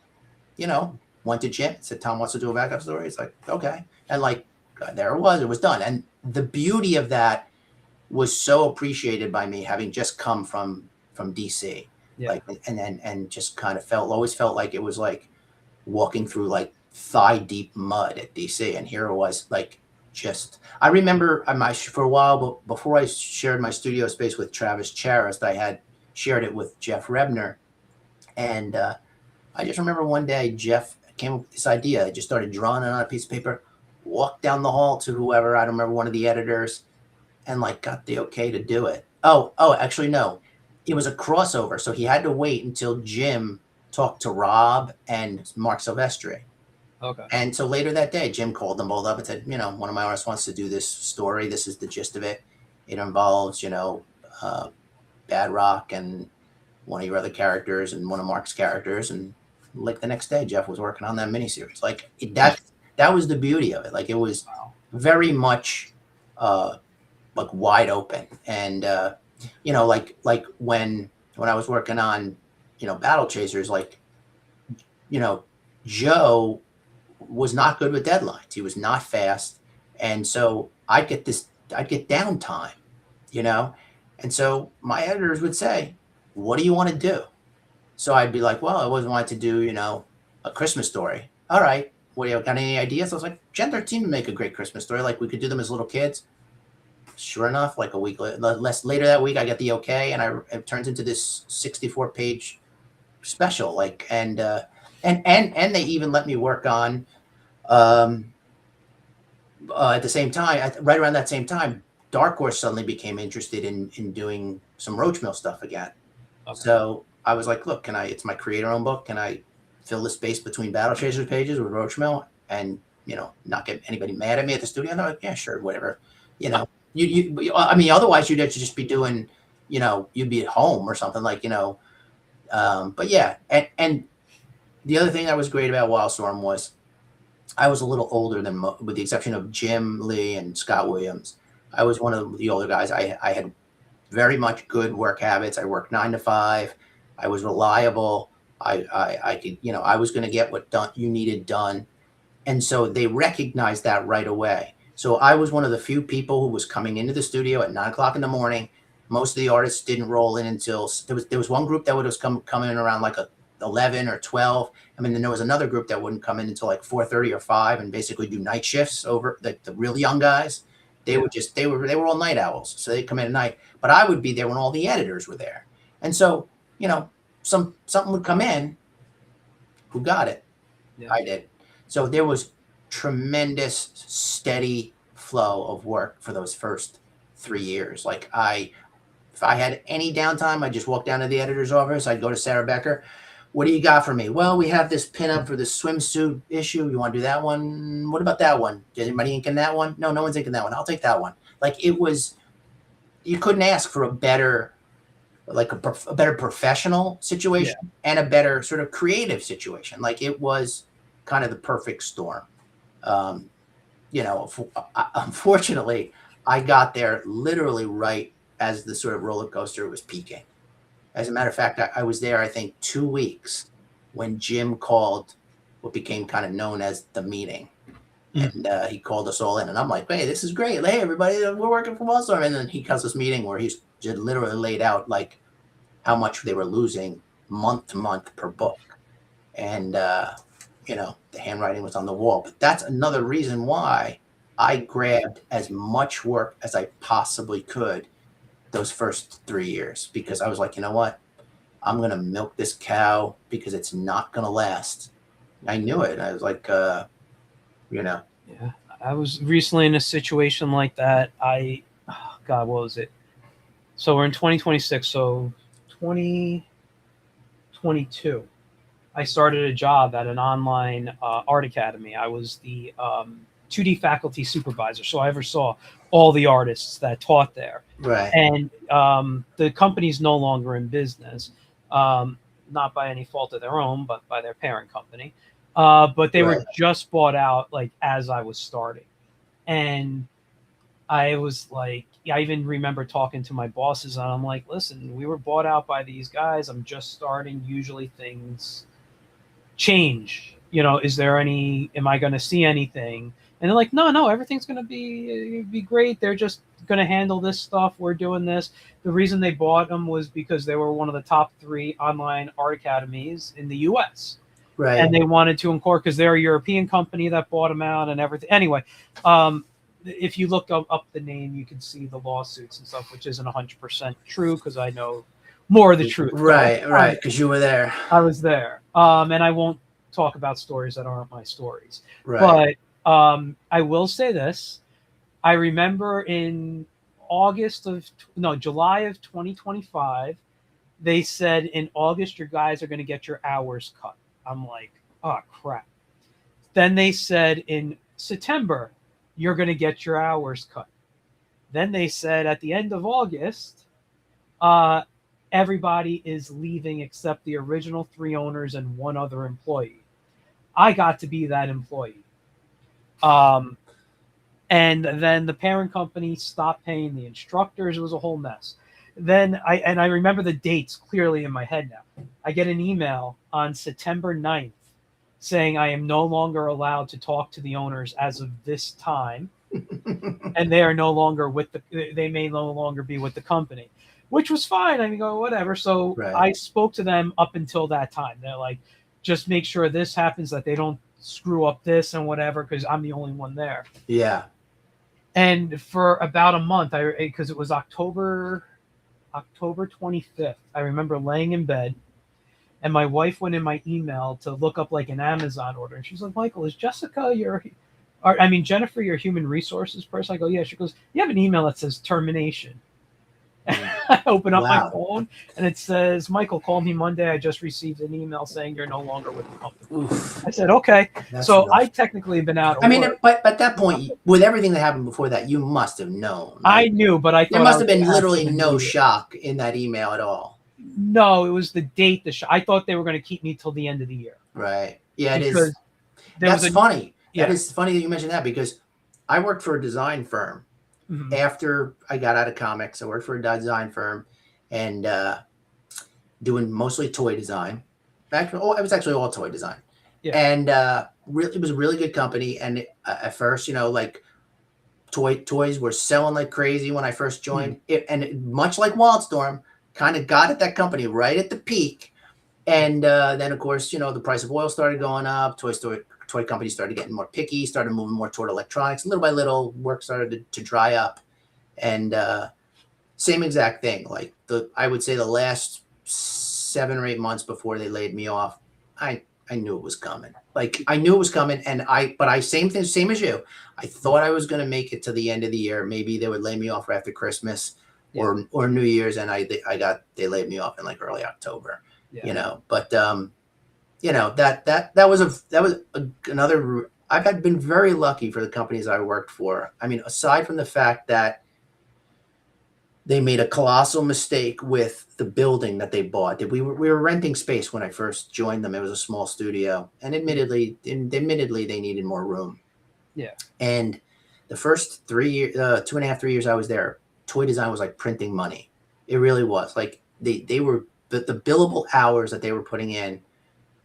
went to Jim and said, Tom wants to do a backup story. It's like, okay. And there it was done. And the beauty of that was so appreciated by me, having just come from DC. Yeah. And just kind of always felt like it was like walking through thigh deep mud at DC. And here it was I remember for a while, but before I shared my studio space with Travis Charest, I had shared it with Jeff Rebner. And I just remember one day Jeff came up with this idea. I just started drawing it on a piece of paper, walked down the hall to whoever, I don't remember, one of the editors, and got the okay to do it. Oh, actually, no. It was a crossover. So he had to wait until Jim talked to Rob and Mark Silvestri. Okay. And so later that day, Jim called them both up and said, one of my artists wants to do this story. This is the gist of it. It involves, Bad Rock and one of your other characters and one of Mark's characters. And the next day, Jeff was working on that miniseries. That was the beauty of it. It was very much wide open. And, when I was working on, Battle Chasers, Joe was not good with deadlines. He was not fast. And so I'd get downtime, and so my editors would say, what do you want to do? So I'd be like, well, I always wanted to do, a Christmas story. All right. What do you got, any ideas? I was like, Gen 13 would make a great Christmas story. We could do them as little kids. Sure enough, a week later that week, I get the okay, and it turns into this 64-page special. Like, and they even let me work on, um, at the same time, right around that same time, Dark Horse suddenly became interested in doing some Roachmill stuff again. Okay. So I was like, look, it's my creator-owned book. Can I fill the space between Battle Chasers pages with Roachmill and, not get anybody mad at me at the studio? And they're like, yeah, sure, whatever. I mean, otherwise you'd have to just be doing, you'd be at home or something like, but yeah. And the other thing that was great about Wildstorm was I was a little older than, with the exception of Jim Lee and Scott Williams. I was one of the older guys. I had very much good work habits. I worked 9 to 5. I was reliable. I could, I was going to get what you needed done. And so they recognized that right away. So I was one of the few people who was coming into the studio at 9 o'clock in the morning. Most of the artists didn't roll in until there was one group that would come in around like 11 or 12. I mean, then there was another group that wouldn't come in until like 4:30 or 5 and basically do night shifts over the really young guys. They were all night owls. So they'd come in at night, but I would be there when all the editors were there. And so, something would come in. Who got it? Yeah. I did. So there was tremendous steady flow of work for those first 3 years. Like if I had any downtime, I'd just walk down to the editor's office. I'd go to Sarah Becker. What do you got for me? Well, we have this pinup for this swimsuit issue. You want to do that one? What about that one? Is anybody inking that one? No one's inking that one. I'll take that one. Like you couldn't ask for a better, like a better professional situation and a better sort of creative situation. Like it was kind of the perfect storm. Unfortunately, I got there literally right as the sort of roller coaster was peaking. As a matter of fact, I was there, I think, 2 weeks when Jim called what became kind of known as the meeting. And he called us all in. And I'm like, hey, this is great. Hey, everybody, we're working for Wildstorm. And then he calls this meeting where he's just literally laid out like how much they were losing month to month per book. And, the handwriting was on the wall. But that's another reason why I grabbed as much work as I possibly could those first 3 years, because I was like, you know what? I'm going to milk this cow because it's not going to last. I knew it. I was like, Yeah, I was recently in a situation like that. God, what was it? So we're in 2026. So 2022, I started a job at an online art academy. I was the 2D faculty supervisor. So I oversaw all the artists that taught there. Right. And the company's no longer in business, not by any fault of their own, but by their parent company. But they were just bought out like as I was starting. And I was like, I even remember talking to my bosses and I'm like, listen, we were bought out by these guys. I'm just starting. Usually things change. Am I going to see anything? And they're like, no, everything's going to be great. They're just going to handle this stuff. We're doing this. The reason they bought them was because they were one of the top 3 online art academies in the U.S. Right. And they wanted to incorporate, because they're a European company that bought them out and everything. Anyway, if you look up the name, you can see the lawsuits and stuff, which isn't 100% true because I know more of the truth. Right, because you were there. I was there. And I won't talk about stories that aren't my stories. Right. But I will say this. I remember in July of 2025, they said in August, your guys are going to get your hours cut. I'm like, oh, crap. Then they said in September, you're going to get your hours cut. Then they said at the end of August, everybody is leaving except the original 3 owners and 1 other employee. I got to be that employee. And then the parent company stopped paying the instructors. It was a whole mess. Then I remember the dates clearly in my head now. I get an email on September 9th saying I am no longer allowed to talk to the owners as of this time. And they are no longer they may no longer be with the company, which was fine. I mean, whatever. So I spoke to them up until that time. They're like, just make sure this happens, that they don't screw up this and whatever, because I'm the only one there. Yeah. And for about a month, because it was October 25th, I remember laying in bed And my wife went in my email to look up like an Amazon order, and she's like, "Michael, is Jessica Jennifer your human resources person?" I go, "Yeah." She goes, "You have an email that says termination." I open up my phone and it says, "Michael, call me Monday. I just received an email saying you're no longer with the company." Oof. I said, "Okay." So rough. I technically have been out of work. But at that point, with everything that happened before that, you must have known. Like, I knew, but I thought there must have been literally no shock in that email at all. No, it was the date. I thought they were going to keep me till the end of the year. Right. Yeah, it is. That's funny. Yeah. That is funny that you mentioned that, because I worked for a design firm. Mm-hmm. After I got out of comics, I worked for a design firm and doing mostly toy design. It was actually all toy design. Yeah. And it was a really good company. And at first, like toys were selling like crazy when I first joined. Mm-hmm. Much like Wildstorm, kind of got at that company right at the peak. And then, of course, the price of oil started going up. Toy companies started getting more picky, started moving more toward electronics. Little by little, work started to dry up. And same exact thing. Like I would say the last 7 or 8 months before they laid me off, I knew it was coming. Like I knew it was coming, but same as you. I thought I was going to make it to the end of the year. Maybe they would lay me off after Christmas or New Year's, and they laid me off in like early October. Yeah. But that was another. I've been very lucky for the companies I worked for. I mean, aside from the fact that they made a colossal mistake with the building that they bought. We were renting space when I first joined them. It was a small studio, and admittedly, they needed more room. Yeah. And the first 3 years, 2.5-3 years I was there, toy design was like printing money. It really was. Like they were the billable hours that they were putting in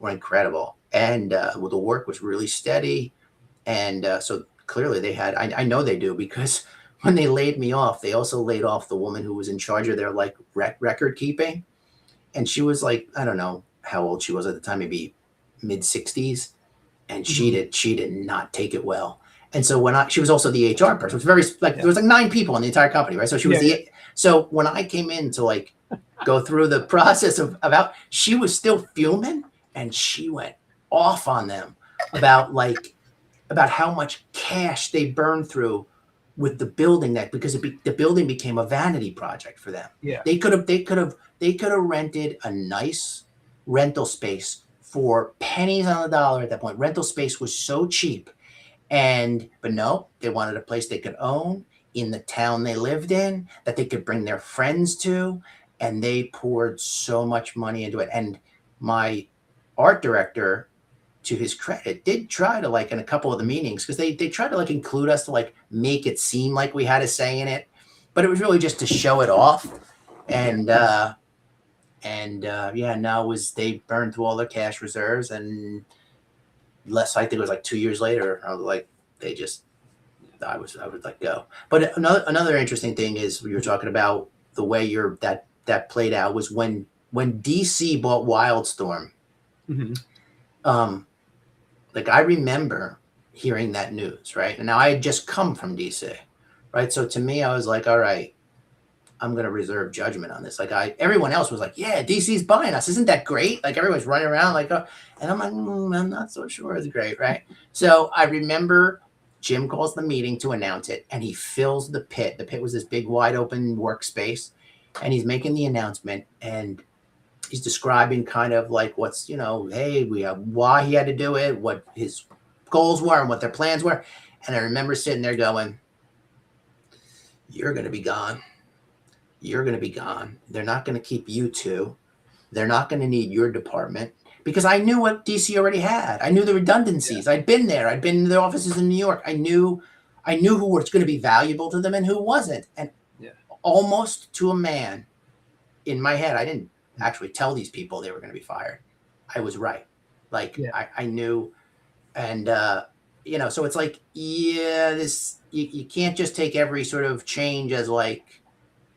were incredible, and the work was really steady, and so clearly they had. I know they do, because when they laid me off, they also laid off the woman who was in charge of their like record keeping. And she was like, I don't know how old she was at the time, maybe mid-60s. And she did not take it well. And so she was also the HR person. It was there was like 9 people in the entire company, right? So she was so when I came in to like go through the process about, she was still fuming, and she went off on them about how much cash they burned through with the building, because the building became a vanity project for them. Yeah. They could have rented a nice rental space for pennies on the dollar at that point. Rental space was so cheap. But no, they wanted a place they could own in the town they lived in, that they could bring their friends to, and they poured so much money into it. And my art director, to his credit, did try to, like, in a couple of the meetings, because they tried to like include us to like make it seem like we had a say in it, but it was really just to show it off. And they burned through all their cash reserves, and I think it was like 2 years later, I was like, I would let go. But another interesting thing is, we were talking about the way that played out was when DC bought Wildstorm. Mm-hmm. Like I remember hearing that news, right? And now I had just come from DC, right? So to me, I was like, all right, I'm going to reserve judgment on this. Like everyone else was like, yeah, DC's buying us. Isn't that great? Like everyone's running around like, and I'm like, I'm not so sure it's great, right? So I remember Jim calls the meeting to announce it, and he fills the pit. The pit was this big, wide open workspace, and he's making the announcement, and he's describing kind of like what's, hey, why he had to do it, what his goals were, and what their plans were. And I remember sitting there going, you're going to be gone. You're going to be gone. They're not going to keep you two. They're not going to need your department, because I knew what DC already had. I knew the redundancies. Yeah. I'd been there. I'd been in their offices in New York. I knew who was going to be valuable to them and who wasn't. And almost to a man, in my head, I didn't actually tell these people they were going to be fired. I was right. Like I knew. And, so it's like, you can't just take every sort of change as like,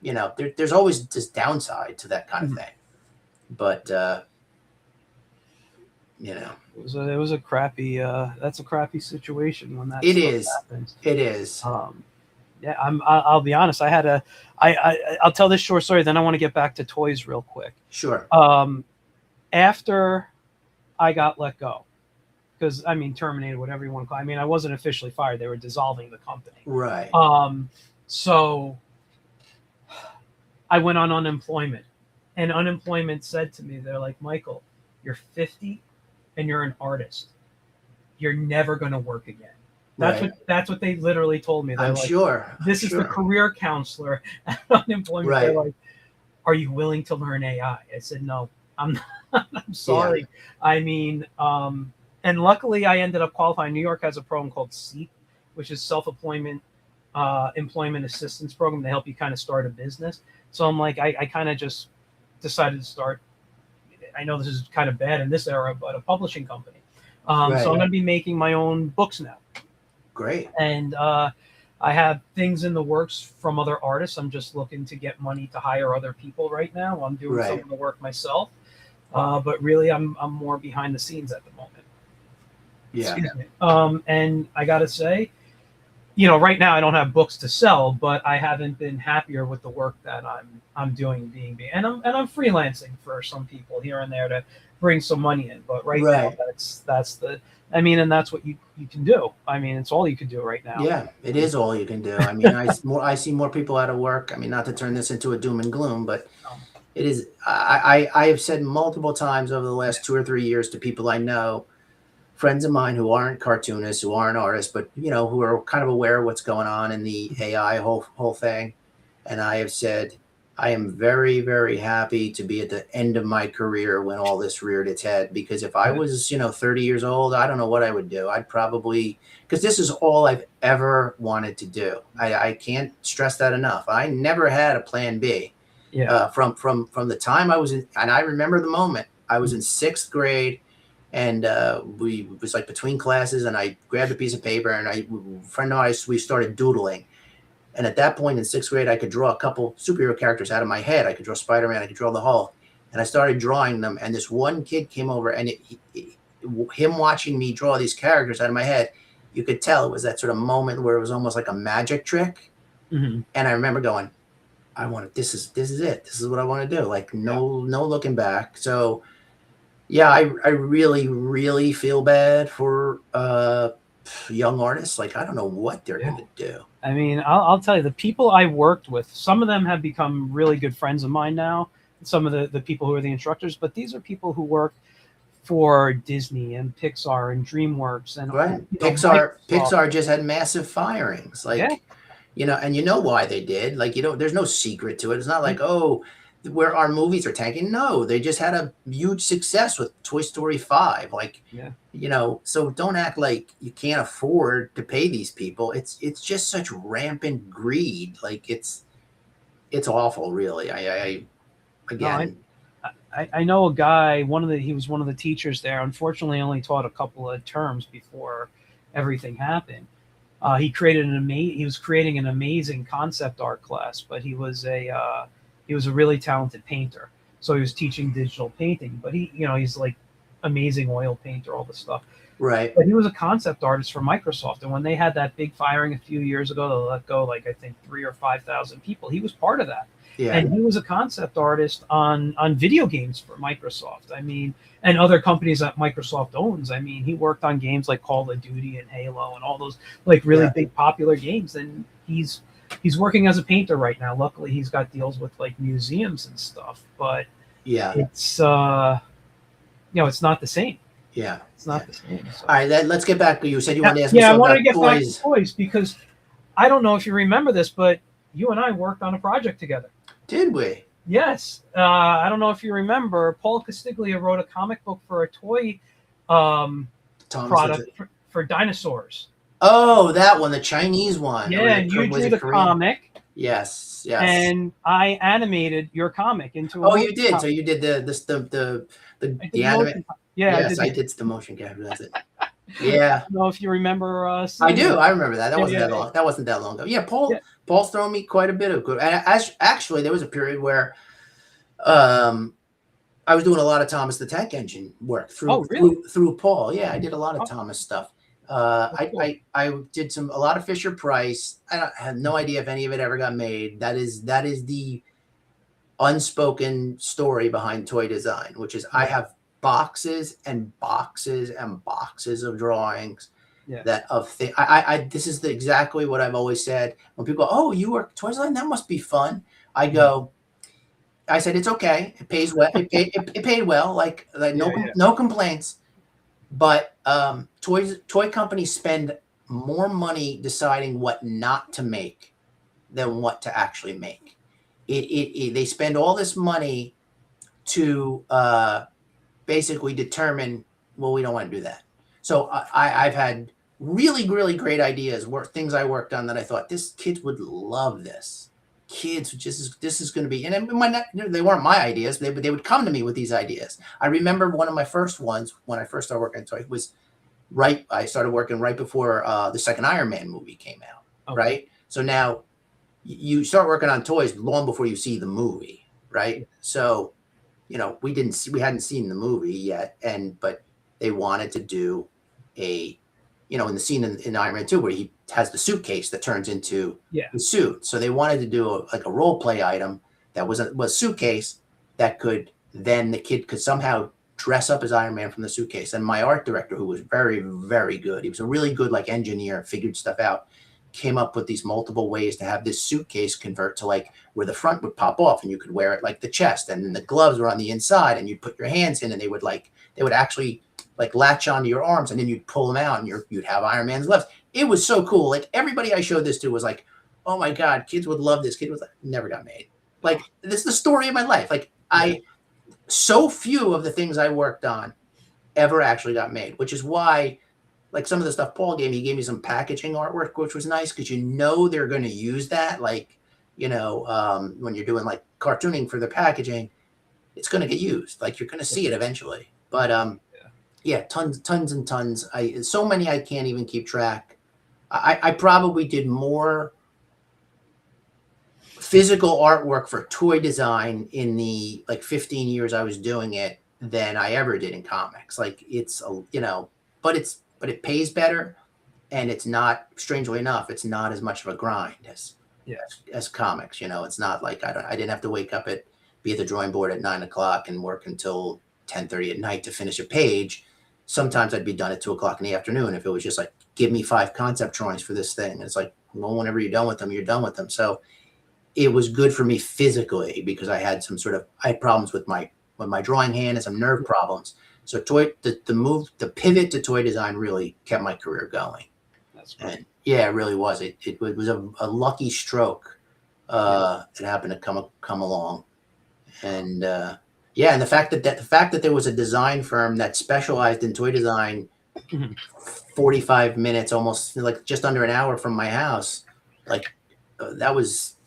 there's always this downside to that kind of thing. But, it was a crappy, that's a crappy situation when that happens. It is. I'll be honest. I'll tell this short story. Then I want to get back to toys real quick. Sure. after I got let go, because I mean terminated, whatever you want to call it. I mean, I wasn't officially fired; they were dissolving the company. Right. So I went on unemployment, and unemployment said to me, "They're like, Michael, you're 50, and you're an artist. You're never going to work again." That's what they literally told me. They're I'm like, sure. This is the career counselor at unemployment. Right. They're like, "Are you willing to learn AI?" I said, "No, I'm not. I'm sorry." Yeah. I mean, and luckily I ended up qualifying. New York has a program called SEEP, which is self-employment employment assistance program to help you kind of start a business. So I'm like, I kind of just decided to start. I know this is kind of bad in this era, but a publishing company. So I'm going to be making my own books now. Great. And I have things in the works from other artists. I'm just looking to get money to hire other people right now. I'm doing some of the work myself, but really I'm more behind the scenes at the moment. Yeah. Excuse me. And I got to say, right now I don't have books to sell, but I haven't been happier with the work that I'm doing, and I'm freelancing for some people here and there to bring some money in. But now that's the. I mean, and that's what you can do. I mean, it's all you can do right now. Yeah, it is all you can do. I mean, I see more people out of work. I mean, not to turn this into a doom and gloom, but it is. I have said multiple times over the last 2 or 3 years to people I know, friends of mine who aren't cartoonists, who aren't artists, but who are kind of aware of what's going on in the AI whole thing. And I have said, I am very, very happy to be at the end of my career when all this reared its head, because if I was, 30 years old, I don't know what I would do. I'd probably, because this is all I've ever wanted to do. I can't stress that enough. I never had a plan B. From the time I was in, and I remember the moment I was in 6th grade. And it was like between classes, and I grabbed a piece of paper, and a friend of mine, we started doodling. And at that point in 6th grade, I could draw a couple superhero characters out of my head. I could draw Spider-Man, I could draw the Hulk. And I started drawing them. And this one kid came over, and him watching me draw these characters out of my head, you could tell it was that sort of moment where it was almost like a magic trick. Mm-hmm. And I remember going, this is it. This is what I want to do. Like no looking back. So yeah, I really, really feel bad for young artists. Like, I don't know what they're going to do. I mean, I'll tell you, the people I worked with, some of them have become really good friends of mine now. Some of the people who are the instructors, but these are people who work for Disney and Pixar and DreamWorks and Pixar just had massive firings, like and you know why they did. Like, there's no secret to it. It's not like where our movies are tanking. No, they just had a huge success with Toy Story 5. Like, so don't act like you can't afford to pay these people. It's just such rampant greed. Like, it's awful, really. I know a guy, he was one of the teachers there. Unfortunately, only taught a couple of terms before everything happened. He was creating an amazing concept art class, but he was a really talented painter. So he was teaching digital painting, but he's like amazing oil painter, all this stuff. Right. But he was a concept artist for Microsoft. And when they had that big firing a few years ago, they let go, like, I think 3,000 or 5,000 people. He was part of that. Yeah. And he was a concept artist on video games for Microsoft. I mean, and other companies that Microsoft owns. I mean, he worked on games like Call of Duty and Halo and all those like really big popular games. And he's working as a painter right now. Luckily, he's got deals with like museums and stuff. But it's it's not the same. Yeah, it's not the same. So. All right, let's get back. You said you wanted to ask me I wanted to get toys. back to toys because I don't know if you remember this, but you and I worked on a project together. Did we? Yes. I don't know if you remember. Paul Castiglia wrote a comic book for a toy product for dinosaurs. Oh, that one, the Chinese one. Yeah, and you drew the comic. Yes. And I animated your comic into. You did. Comic. So you did the anime. Yeah. Yes, I did the motion capture. That's it. Yeah. I don't know if you remember. I do. I remember that. That wasn't that long. That wasn't that long ago. Yeah, Paul's thrown me quite a bit of good. And actually, there was a period where, I was doing a lot of Thomas the Tank Engine work through Paul. Yeah, I did a lot of Thomas stuff. I did a lot of Fisher Price. I have no idea if any of it ever got made. That is the unspoken story behind toy design, which is I have boxes and boxes and boxes of drawings Yeah. that of things. This is exactly what I've always said. When people go, "Oh, you work toy design? That must be fun." I go, I said, "It's okay. It pays well. It paid well. Like no complaints." But toy companies spend more money deciding what not to make than what to actually make. They spend all this money to basically determine, well, we don't want to do that. So I've had really, really great ideas, things I worked on that I thought kids would love this. Kids, this is going to be, and they weren't my ideas. They would come to me with these ideas. I remember one of my first ones when I first started working on toy was I started working right before the second Iron Man movie came out. Okay. Right. So now you start working on toys long before you see the movie. Right. So, we hadn't seen the movie yet. But they wanted to do in the scene in Iron Man 2 where he has the suitcase that turns into the suit. So they wanted to do a role play item that was a suitcase that the kid could somehow dress up as Iron Man from the suitcase. And my art director, who was very, very good, he was a really good engineer, figured stuff out, came up with these multiple ways to have this suitcase convert to where the front would pop off and you could wear it like the chest, and then the gloves were on the inside and you'd put your hands in and they would actually latch onto your arms, and then you'd pull them out and you'd have Iron Man's gloves. It was so cool. Everybody I showed this to was like, "Oh my God, kids would love this." Kid was never got made. This is the story of my life. So few of the things I worked on ever actually got made, which is why some of the stuff Paul gave me, he gave me some packaging artwork, which was nice because they're going to use that. When you're doing cartooning for the packaging, it's going to get used. You're going to see it eventually. But tons and tons. So many I can't even keep track. I probably did more physical artwork for toy design in the 15 years I was doing it than I ever did in comics. But it pays better, and it's not, strangely enough, it's not as much of a grind as comics. It's not I didn't have to wake up be at the drawing board at 9 o'clock and work until 10:30 at night to finish a page. Sometimes I'd be done at 2 o'clock in the afternoon if it was just give me 5 concept drawings for this thing. And it's well, whenever you're done with them, you're done with them. So it was good for me physically because I had I had problems with my drawing hand and some nerve problems. So the pivot to toy design really kept my career going. That's great. And it really was. It was a lucky stroke. It happened to come along. And and the fact that there was a design firm that specialized in toy design 45 minutes, almost just under an hour from my house, that was,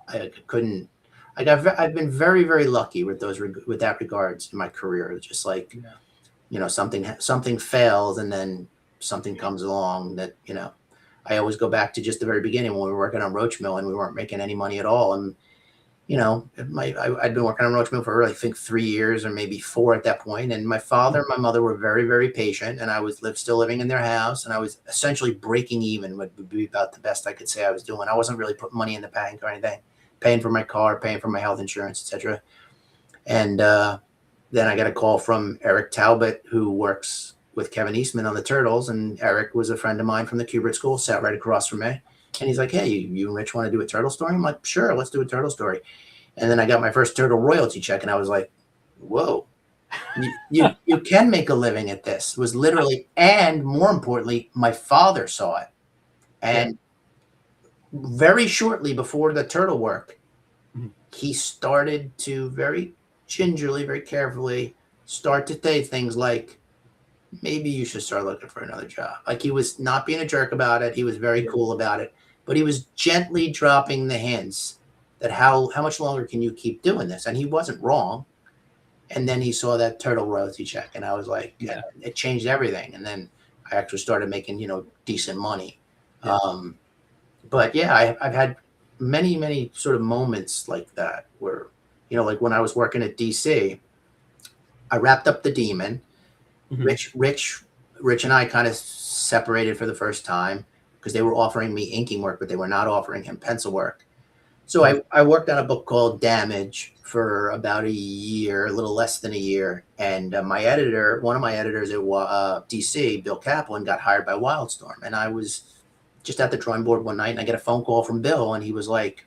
I couldn't, I've been very, very lucky with that regards in my career. It's just something fails and then something comes along that, I always go back to just the very beginning when we were working on Roachmill and we weren't making any money at all. And, I'd been working on Roachmill for I think 3 years or maybe 4 at that point. And my father and my mother were very, very patient, and I was still living in their house, and I was essentially breaking even would be about the best I could say I was doing. I wasn't really putting money in the bank or anything, paying for my car, paying for my health insurance, etc. And then I got a call from Eric Talbot, who works with Kevin Eastman on the Turtles. And Eric was a friend of mine from the Kubert school, sat right across from me. And he's like, "Hey, you and Rich want to do a turtle story?" I'm like, "Sure, let's do a turtle story." And then I got my first turtle royalty check, and I was like, "Whoa, you can make a living at this." It was literally, and more importantly, my father saw it. And very shortly before the turtle work, he started to very gingerly, very carefully start to say things like, "Maybe you should start looking for another job." He was not being a jerk about it. He was very cool about it, but he was gently dropping the hints that how much longer can you keep doing this? And he wasn't wrong. And then he saw that turtle royalty check, and I was like, it changed everything. And then I actually started making, decent money. But I've had many, many sort of moments like that where, when I was working at DC, I wrapped up the Demon. Rich and I kind of separated for the first time because they were offering me inking work, but they were not offering him pencil work. So I worked on a book called Damage for about a year, a little less than a year. And my editor, one of my editors at DC, Bill Kaplan, got hired by Wildstorm. And I was just at the drawing board one night and I get a phone call from Bill and he was like,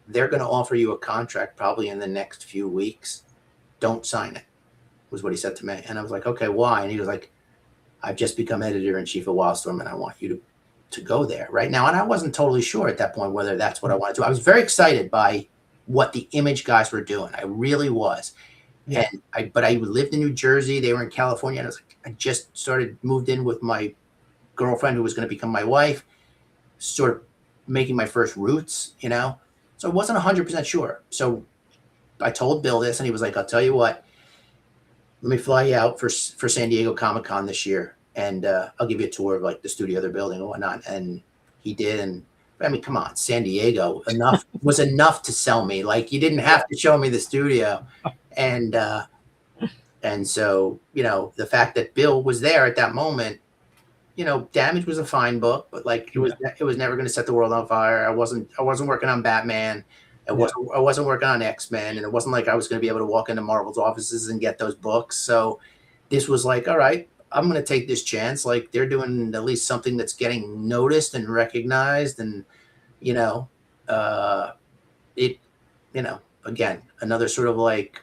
they're going to offer you a contract probably in the next few weeks. Don't sign it, was what he said to me. And I was like, okay, why? And he was like, I've just become editor-in-chief of Wildstorm and I want you to go there right now. And I wasn't totally sure at that point whether that's what I wanted to do. I was very excited by what the Image guys were doing. I really was. Yeah. But I lived in New Jersey. They were in California. And I was like, I just moved in with my girlfriend who was going to become my wife, sort of making my first roots, you know? So I wasn't 100% sure. So I told Bill this and he was like, I'll tell you what, let me fly you out for San Diego Comic-Con this year. And I'll give you a tour of like the studio they're building and whatnot. And he did. And I mean, come on, San Diego was enough to sell me. Like you didn't have to show me the studio. And so, you know, the fact that Bill was there at that moment, you know, Damage was a fine book, but like it was never going to set the world on fire. I wasn't working on Batman. I wasn't working on X-Men, and it wasn't like I was going to be able to walk into Marvel's offices and get those books. So this was like, all right, I'm going to take this chance. Like they're doing at least something that's getting noticed and recognized, and you know, again, another sort of like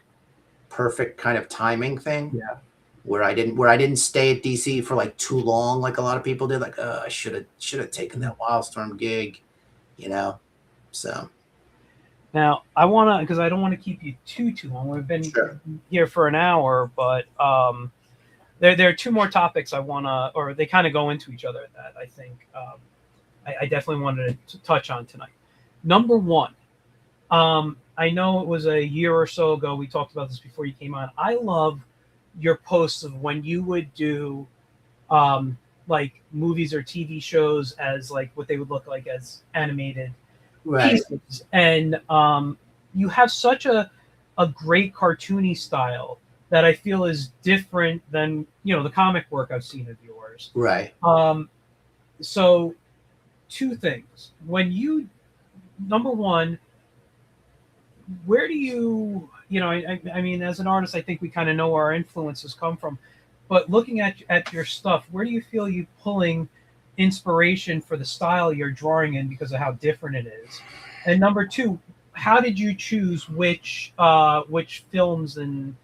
perfect kind of timing thing. Yeah. Where I didn't stay at DC for like too long, like a lot of people did. Like, I should have taken that Wildstorm gig, you know. So now I want to, because I don't want to keep you too long. We've been here for an hour, but there are two more topics I want to, or they kind of go into each other that I think I definitely wanted to touch on tonight. Number one, I know it was a year or so ago. We talked about this before you came on. I love your posts of when you would do like movies or TV shows as like what they would look like as animated pieces. And you have such a great cartoony style that I feel is different than, you know, the comic work I've seen of yours. Right. So two things. Number one, where do you know, I mean, as an artist, I think we kind of know where our influences come from. But looking at your stuff, where do you feel you pulling inspiration for the style you're drawing in because of how different it is? And number two, how did you choose which films and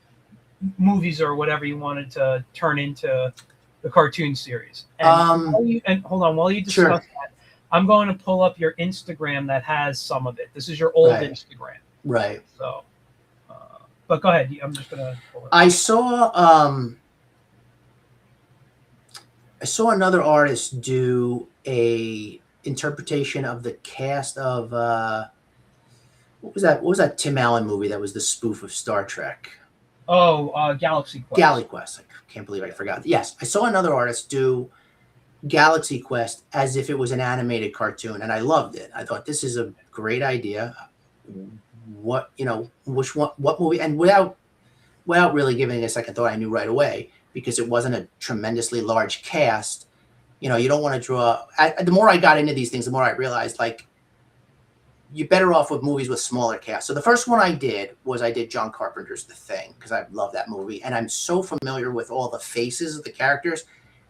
movies or whatever you wanted to turn into the cartoon series? And hold on, while you discuss that, I'm going to pull up your Instagram that has some of it. This is your old Instagram. Right. So. But go ahead. I'm just gonna. I saw another artist do a interpretation of the cast of what was that? What was that Tim Allen movie that was the spoof of Star Trek? Oh, Galaxy Quest. Galaxy Quest. I can't believe I forgot. Yes, I saw another artist do Galaxy Quest as if it was an animated cartoon, and I loved it. I thought this is a great idea. What movie, and without really giving it a second thought, I knew right away because it wasn't a tremendously large cast. You know, you don't want to draw. The more I got into these things, the more I realized like you're better off with movies with smaller casts. So the first one I did John Carpenter's The Thing because I love that movie, and I'm so familiar with all the faces of the characters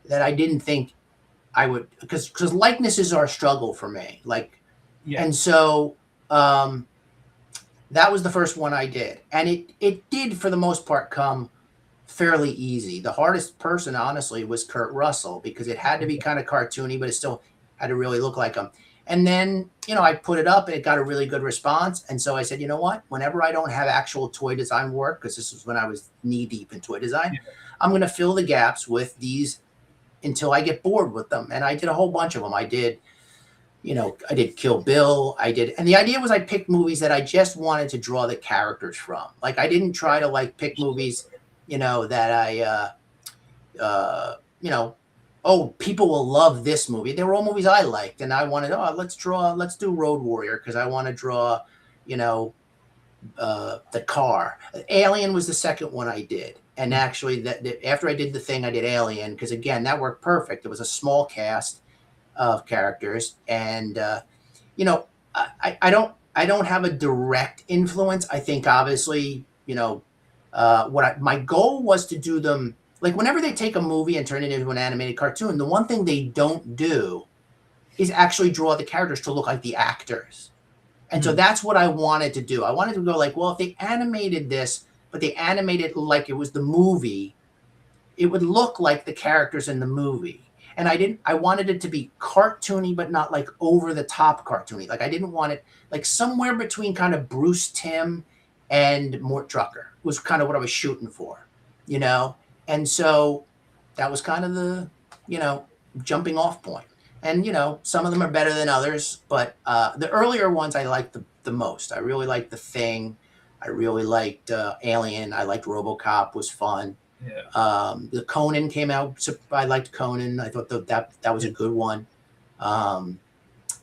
that I didn't think I would, because likenesses are a struggle for me. Like, and so. That was the first one I did. And it did, for the most part, come fairly easy. The hardest person, honestly, was Kurt Russell because it had to be kind of cartoony, but it still had to really look like him. And then, you know, I put it up and it got a really good response. And so I said, you know what? Whenever I don't have actual toy design work, because this was when I was knee-deep in toy design, I'm going to fill the gaps with these until I get bored with them. And I did a whole bunch of them. I did Kill Bill. And the idea was I picked movies that I just wanted to draw the characters from. Like I didn't try to like pick movies, you know, that people will love this movie. They were all movies I liked, and I wanted, let's do Road Warrior because I want to draw, you know, the car. Alien was the second one I did, and actually after I did The Thing, I did Alien because again that worked perfect. It was a small cast of characters, and I don't have a direct influence. I think obviously, my goal was to do them like whenever they take a movie and turn it into an animated cartoon, the one thing they don't do is actually draw the characters to look like the actors. And so that's what I wanted to do. I wanted to go like, well, if they animated this, but they animated it like it was the movie, it would look like the characters in the movie. And I wanted it to be cartoony, but not like over the top cartoony. Like I didn't want it like somewhere between kind of Bruce Timm and Mort Drucker was kind of what I was shooting for, you know? And so that was kind of the, jumping off point. And, some of them are better than others, but the earlier ones I liked the most. I really liked The Thing. I really liked Alien. I liked RoboCop, was fun. Yeah. The Conan came out. So I liked Conan. I thought that was a good one. And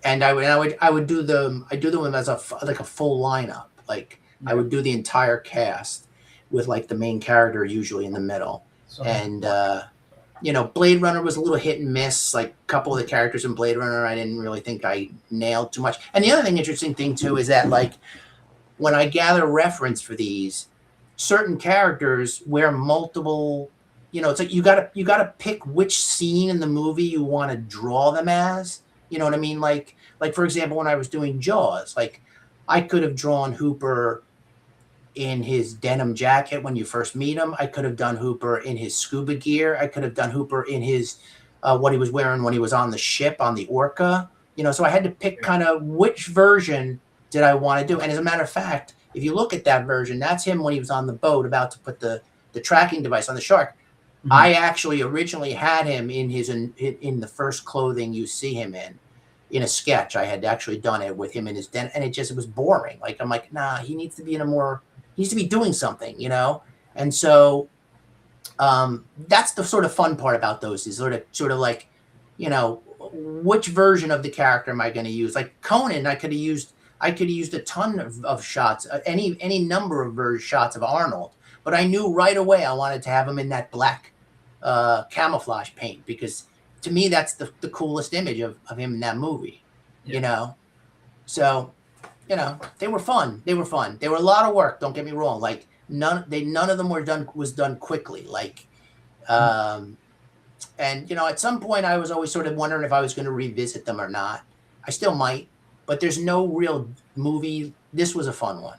I would do them. I do them as a full lineup. Like I would do the entire cast with like the main character usually in the middle. So, and Blade Runner was a little hit and miss. Like a couple of the characters in Blade Runner, I didn't really think I nailed too much. And the other interesting thing too is that like when I gather reference for these, certain characters wear multiple, it's like you gotta pick which scene in the movie you want to draw them as. You know what I mean? Like for example, when I was doing Jaws, like I could have drawn Hooper in his denim jacket when you first meet him. I could have done Hooper in his scuba gear. I could have done Hooper in his what he was wearing when he was on the ship on the Orca. So I had to pick kind of which version did I want to do. And as a matter of fact, if you look at that version, that's him when he was on the boat about to put the tracking device on the shark. I actually originally had him in in the first clothing you see him in a sketch. I had actually done it with him in his den, and it was boring. Like I'm like, nah, he needs to be he needs to be doing something, And so that's the sort of fun part about those is sort of like, which version of the character am I going to use? Like Conan, I could have used a ton of shots, any number of shots of Arnold, but I knew right away I wanted to have him in that black camouflage paint because to me that's the coolest image of him in that movie, So, they were fun. They were a lot of work. Don't get me wrong. Like none of them was done quickly. Like, and at some point I was always sort of wondering if I was going to revisit them or not. I still might. But there's no real movie. This was a fun one.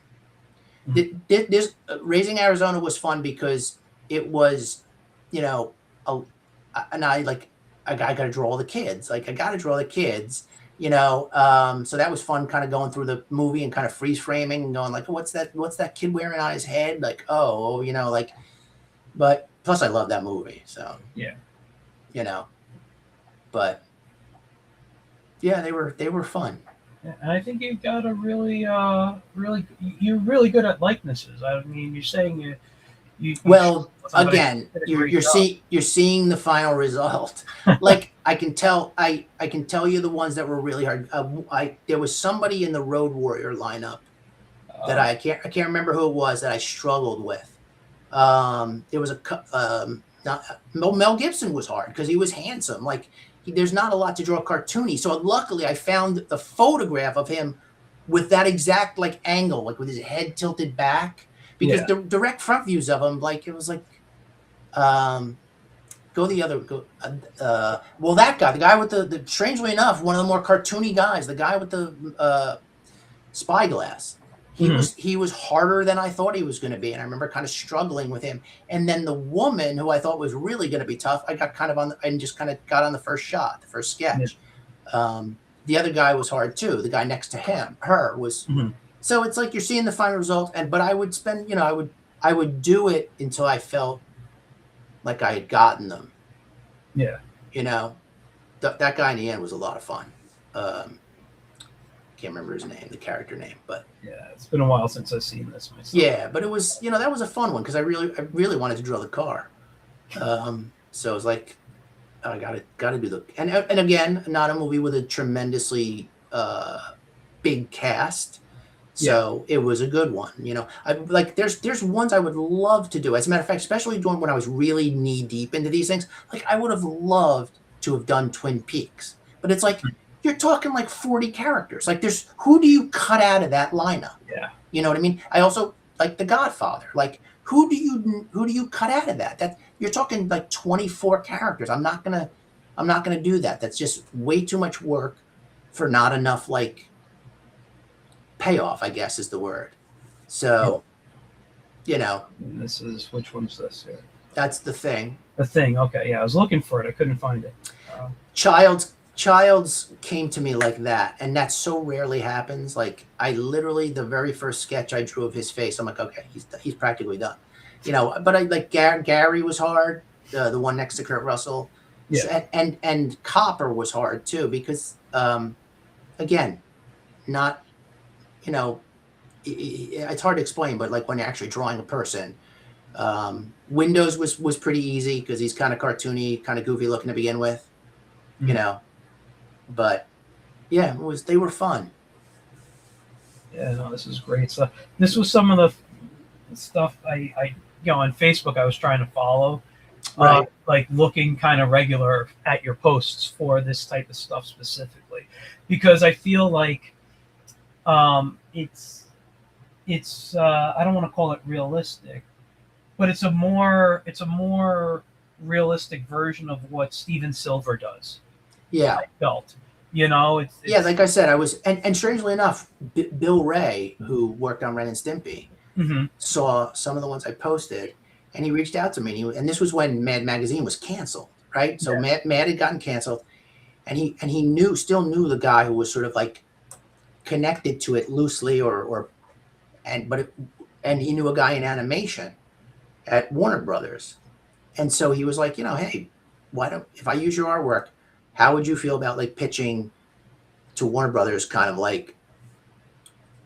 This Raising Arizona was fun because it was, and I got to draw the kids. Like I got to draw the kids, so that was fun. Kind of going through the movie and kind of freeze framing and going like, what's that kid wearing on his head? Like, but plus I love that movie. So yeah, but yeah, they were fun. And I think you've got a you're really good at likenesses. I mean, you're saying well, again, you're seeing the final result. Like I can tell you the ones that were really hard. There was somebody in the Road Warrior lineup that I can't remember who it was that I struggled with. There was Mel Gibson was hard because he was handsome. Like there's not a lot to draw cartoony. So luckily I found the photograph of him with that exact like angle, like with his head tilted back, because the direct front views of him, like it was like, that guy, the guy with the strangely enough, one of the more cartoony guys, the guy with the spyglass. He was harder than I thought he was going to be, and I remember kind of struggling with him. And then the woman who I thought was really going to be tough, I got kind of got on the first shot, the first sketch. The other guy was hard too. The guy next to her was. So it's like you're seeing the final result, but I would spend, I would do it until I felt like I had gotten them. Yeah. That guy in the end was a lot of fun. Can't remember his name, the character name, but yeah, it's been a while since I've seen this myself. Yeah, but it was, that was a fun one because I really wanted to draw the car. So it was like, I gotta do and again, not a movie with a tremendously big cast, so it was a good one. There's ones I would love to do. As a matter of fact, especially doing when I was really knee deep into these things, like I would have loved to have done Twin Peaks, but it's like you're talking like 40 characters. Like who do you cut out of that lineup? Yeah. You know what I mean? I also like The Godfather. Like who do you cut out of that? That you're talking like 24 characters. I'm not gonna do that. That's just way too much work for not enough like payoff, I guess is the word. So, you know, And this is, which one's this here? that's the thing. The Thing. Okay, yeah, I was looking for it. I couldn't find it. Child's came to me like that, and that so rarely happens. Like I literally, the very first sketch I drew of his face, I'm like, okay, he's practically done. You know, but I like Gary was hard, the one next to Kurt Russell. Yeah. And Copper was hard too, because again, not, you know, it's hard to explain, but like when you're actually drawing a person, Windows was pretty easy because he's kind of cartoony, kind of goofy looking to begin with, you know. But yeah, they were fun. Yeah, no, this is great stuff. This was some of the stuff I on Facebook I was trying to follow, Right. like looking kind of regular at your posts for this type of stuff specifically, because I feel like it's I don't want to call it realistic, but it's a more realistic version of what Steven Silver does. Yeah. I felt, you know, it's Yeah, like I said, I was, and strangely enough, Bill Ray, who worked on Ren and Stimpy, saw some of the ones I posted, and he reached out to me. And this was when Mad Magazine was canceled, right? So Yeah. Mad had gotten canceled, and he still knew the guy who was sort of like connected to it loosely, and he knew a guy in animation at Warner Brothers, and so he was like, you know, hey, if I use your artwork, how would you feel about like pitching to Warner Brothers, kind of like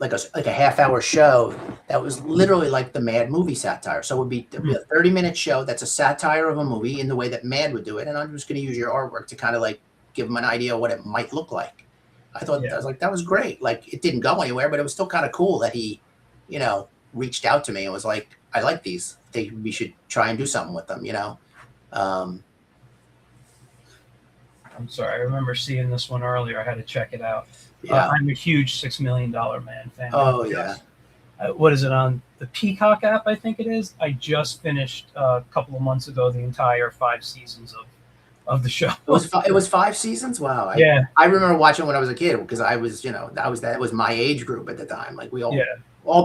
a half-hour show that was literally like the Mad movie satire. So it would be a 30-minute show that's a satire of a movie in the way that Mad would do it, and I'm just going to use your artwork to kind of like give them an idea of what it might look like. I thought I was like, that was great. Like it didn't go anywhere, but it was still kind of cool that he, you know, reached out to me and was like, I like these. We should try and do something with them, you know. I'm sorry, I remember seeing this one earlier. I had to check it out. Yeah. I'm a huge $6 Million Man fan. Oh yeah. What is it on the Peacock app? I think it is. I just finished a couple of months ago the entire 5 seasons of the show. It was 5 seasons. Wow. I remember watching when I was a kid because I was, you know, that was my age group at the time. Like we all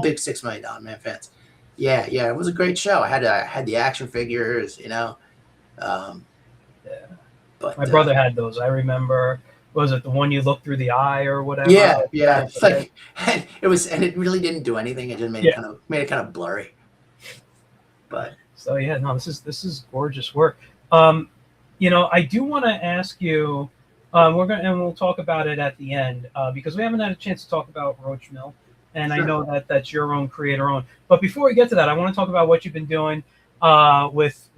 big $6 Million Man fans. Yeah, it was a great show. I had the action figures, you know. But my brother had those. I remember. Was it the one you look through the eye or whatever? Yeah. It's like and it really didn't do anything. It just made it kind of blurry. But so yeah, no, this is gorgeous work. You know, I do want to ask you. We'll talk about it at the end because we haven't had a chance to talk about Roachmill, and sure. I know that's your own creator own. But before we get to that, I want to talk about what you've been doing with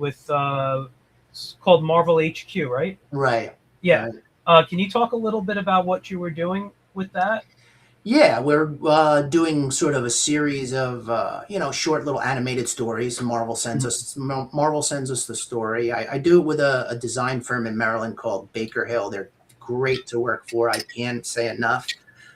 it's called Marvel HQ, right? Right. Yeah. Right. Can you talk a little bit about what you were doing with that? Yeah, we're doing sort of a series of you know, short little animated stories. Marvel sends us the story. I do it with a design firm in Maryland called Baker Hill. They're great to work for. I can't say enough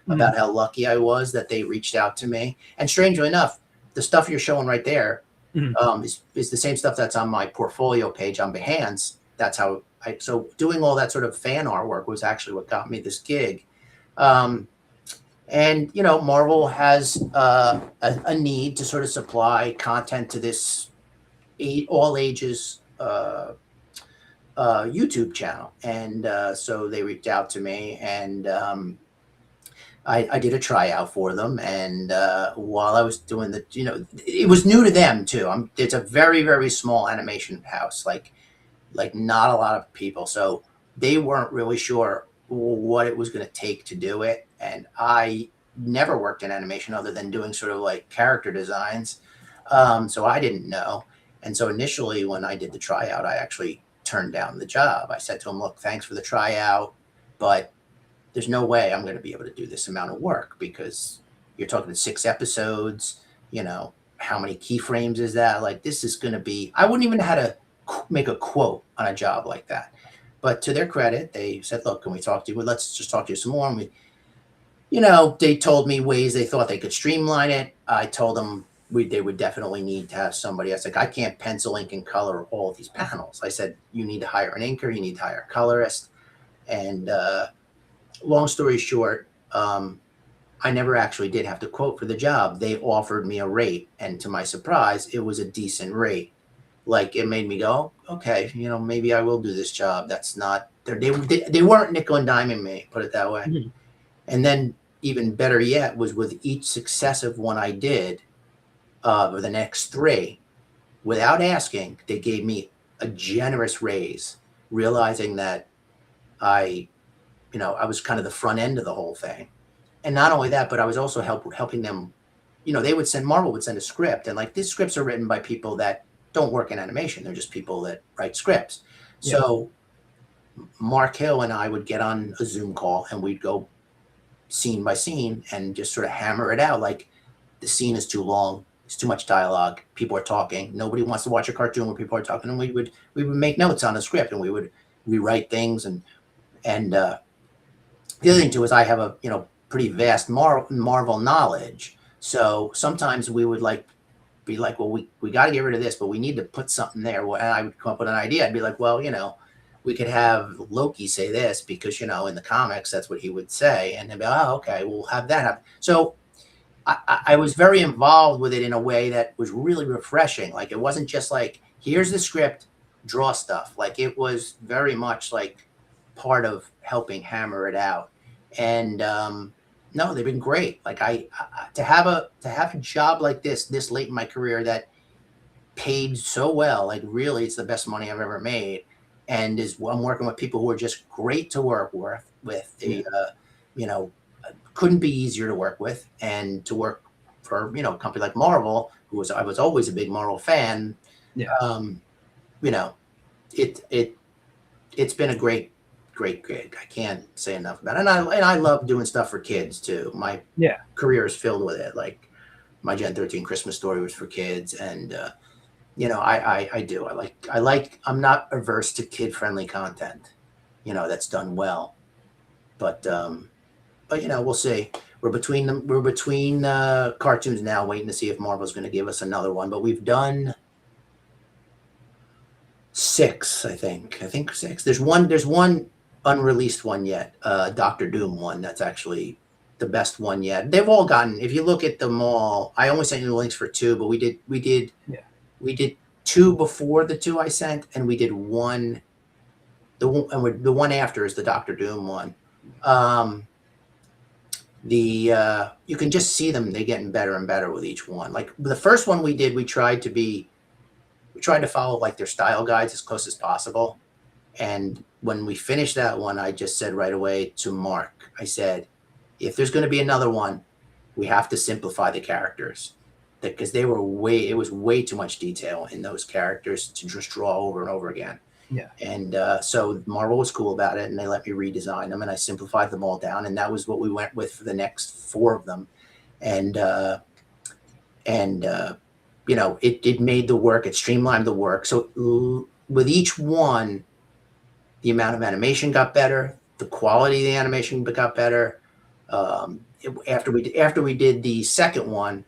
about how lucky I was that they reached out to me. And strangely enough, the stuff you're showing right there is the same stuff that's on my portfolio page on Behance. That's how so doing all that sort of fan artwork was actually what got me this gig. And, you know, Marvel has a need to sort of supply content to this all ages YouTube channel. And so they reached out to me, and I did a tryout for them. And while I was doing you know, it was new to them too. It's a very, very small animation house, like not a lot of people. So they weren't really sure what it was going to take to do it. And I never worked in animation other than doing sort of like character designs. So I didn't know. And so initially when I did the tryout, I actually turned down the job. I said to him, look, thanks for the tryout, but there's no way I'm going to be able to do this amount of work because you're talking 6 episodes, you know, how many keyframes is that? Like, this is going to be, I wouldn't even know how to make a quote on a job like that. But to their credit, they said, look, can we talk to you? Well, let's just talk to you some more. And we, you know, they told me ways they thought they could streamline it. I told them they would definitely need to have somebody. I was like, I can't pencil, ink, and color all of these panels. I said, you need to hire an inker, you need to hire a colorist. And long story short, I never actually did have to quote for the job. They offered me a rate, and to my surprise, it was a decent rate. Like, it made me go, okay, you know, maybe I will do this job. That's not, they weren't nickel and diming me, put it that way. Mhm. And then even better yet was with each successive one I did, or the next 3, without asking, they gave me a generous raise, realizing that I was kind of the front end of the whole thing. And not only that, but I was also helping them. You know, Marvel would send a script, and like, these scripts are written by people that don't work in animation. They're just people that write scripts. Yeah. So Mark Hill and I would get on a Zoom call, and we'd go scene by scene and just sort of hammer it out. Like, the scene is too long. It's too much dialogue. People are talking. Nobody wants to watch a cartoon where people are talking. And we would make notes on the script, and we would rewrite things. And the other thing too is I have a pretty vast Marvel knowledge. So sometimes we would be like, well, we got to get rid of this, but we need to put something there. Well, and I would come up with an idea. I'd be like, well, we could have Loki say this because, in the comics, that's what he would say. And they'd be like, oh, okay, we'll have that happen. So I was very involved with it in a way that was really refreshing. Like, it wasn't just like, here's the script, draw stuff. Like, it was very much like part of helping hammer it out. And no, they've been great. Like, to have a job like this late in my career that paid so well, like, really, it's the best money I've ever made. And I'm working with people who are just great to work with. They, couldn't be easier to work with, and to work for, a company like Marvel, I was always a big Marvel fan. Yeah. It's been a great gig. I can't say enough about it. And I love doing stuff for kids too. My career is filled with it. Like, my Gen 13 Christmas Story was for kids, and I do. I'm not averse to kid-friendly content, that's done well. But we'll see. We're between cartoons now, waiting to see if Marvel's going to give us another one. But we've done 6, I think 6. There's one unreleased one yet, Doctor Doom one. That's actually the best one yet. They've all gotten. If you look at them all, I only sent you the links for 2, but we did 2 before the 2 I sent, and we did 1. The one after is the Doctor Doom one. You can just see them. They're getting better and better with each one. Like, the first one we did, we tried to follow like their style guides as close as possible. And when we finished that one, I just said right away to Mark, I said, if there's going to be another one, we have to simplify the characters, because it was way too much detail in those characters to just draw over and over again. Yeah. And so Marvel was cool about it, and they let me redesign them, and I simplified them all down, and that was what we went with for the next 4 of them. And it made the work, it streamlined the work. So with each one, the amount of animation got better, the quality of the animation got better. After we did the second one,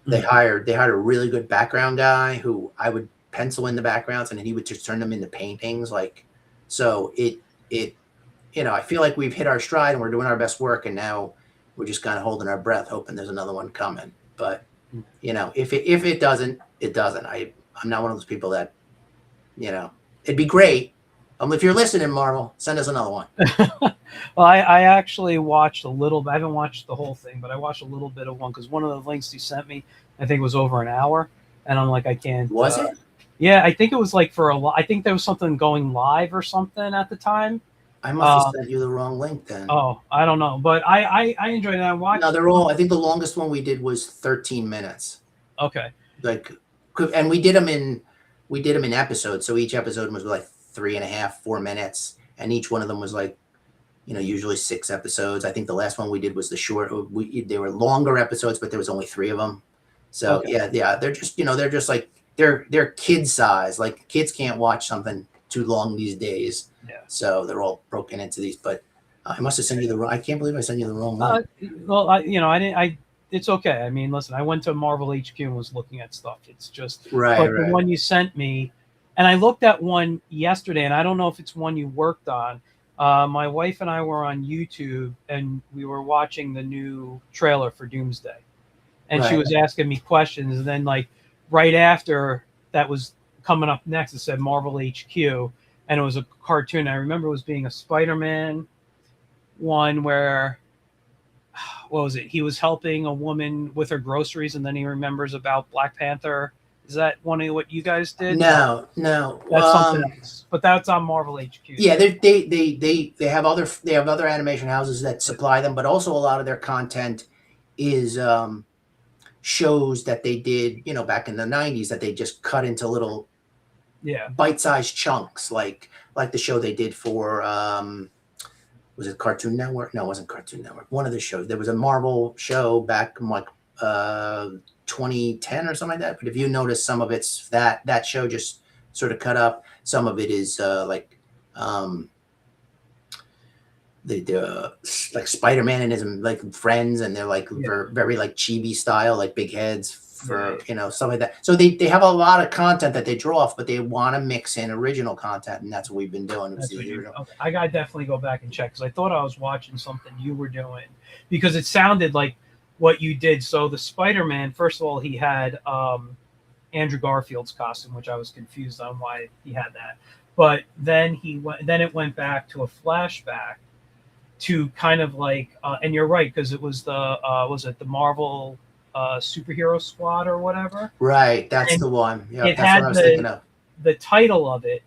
they hired a really good background guy who I would pencil in the backgrounds, and then he would just turn them into paintings. Like, so I feel like we've hit our stride and we're doing our best work, and now we're just kind of holding our breath, hoping there's another one coming. But if it doesn't, it doesn't. I'm not one of those people that, it'd be great. If you're listening, Marvel, send us another one. Well, I actually watched a little. I haven't watched the whole thing, but I watched a little bit of one, because one of the links you sent me, I think, was over an hour, and I'm like, I can't. Was it? Yeah, I think it was like I think there was something going live or something at the time. I must have sent you the wrong link then. Oh, I don't know, but I enjoyed it. I watched. No, they're all. I think the longest one we did was 13 minutes. Okay. Like, and we did them in episodes. So each episode was like 3.5, 4 minutes, and each one of them was like, usually 6 episodes. I think the last one we did was the short. They were longer episodes, but there was only 3 of them. So okay. yeah, they're just like they're kid size. Like, kids can't watch something too long these days. Yeah. So they're all broken into these. But I must have sent you the wrong. I can't believe I sent you the wrong one. Well, I didn't. It's okay. I mean, listen, I went to Marvel HQ and was looking at stuff. It's just Right. The one you sent me, and I looked at one yesterday, and I don't know if it's one you worked on. My wife and I were on YouTube, and we were watching the new trailer for Doomsday, and she was asking me questions. And then, like right after that was coming up next, it said Marvel HQ, and it was a cartoon. I remember it was being a Spider-Man one where, what was it? He was helping a woman with her groceries, and then he remembers about Black Panther. Is that one of what you guys did? No. That's something else. But that's on Marvel HQ. Yeah, they have other animation houses that supply them, but also a lot of their content is shows that they did, back in the 90s that they just cut into little bite-sized chunks, like the show they did for was it Cartoon Network? No, it wasn't Cartoon Network. One of the shows. There was a Marvel show back in like 2010 or something like that. But if you notice, some of it's that show just sort of cut up. Some of it is like Spider-Man and his like friends, and they're like very like chibi style, like big heads for stuff like that. So they have a lot of content that they draw off, but they want to mix in original content, and that's what we've been doing. Okay. I gotta definitely go back and check, because I thought I was watching something you were doing, because it sounded like what you did. So the Spider-Man, first of all, he had Andrew Garfield's costume, which I was confused on why he had that. But then it went back to a flashback to kind of like, and you're right, because it was was it the Marvel Superhero Squad or whatever? Right, that's the one. Yeah, it that's had what I was thinking of. The title of it,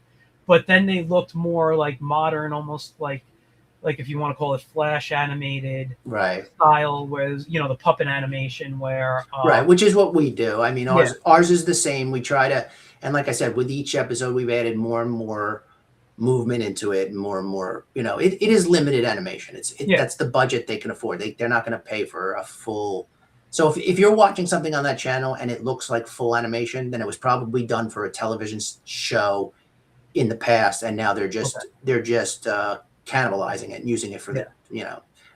but then they looked more like modern, almost like if you want to call it flash animated style, whereas the puppet animation where which is what we do. I mean, ours is the same. We try to, and like I said, with each episode we've added more and more movement into it, and more. It is limited animation. That's the budget they can afford. They're not going to pay for a full. So if you're watching something on that channel and it looks like full animation, then it was probably done for a television show in the past, and now they're just cannibalizing it and using it for the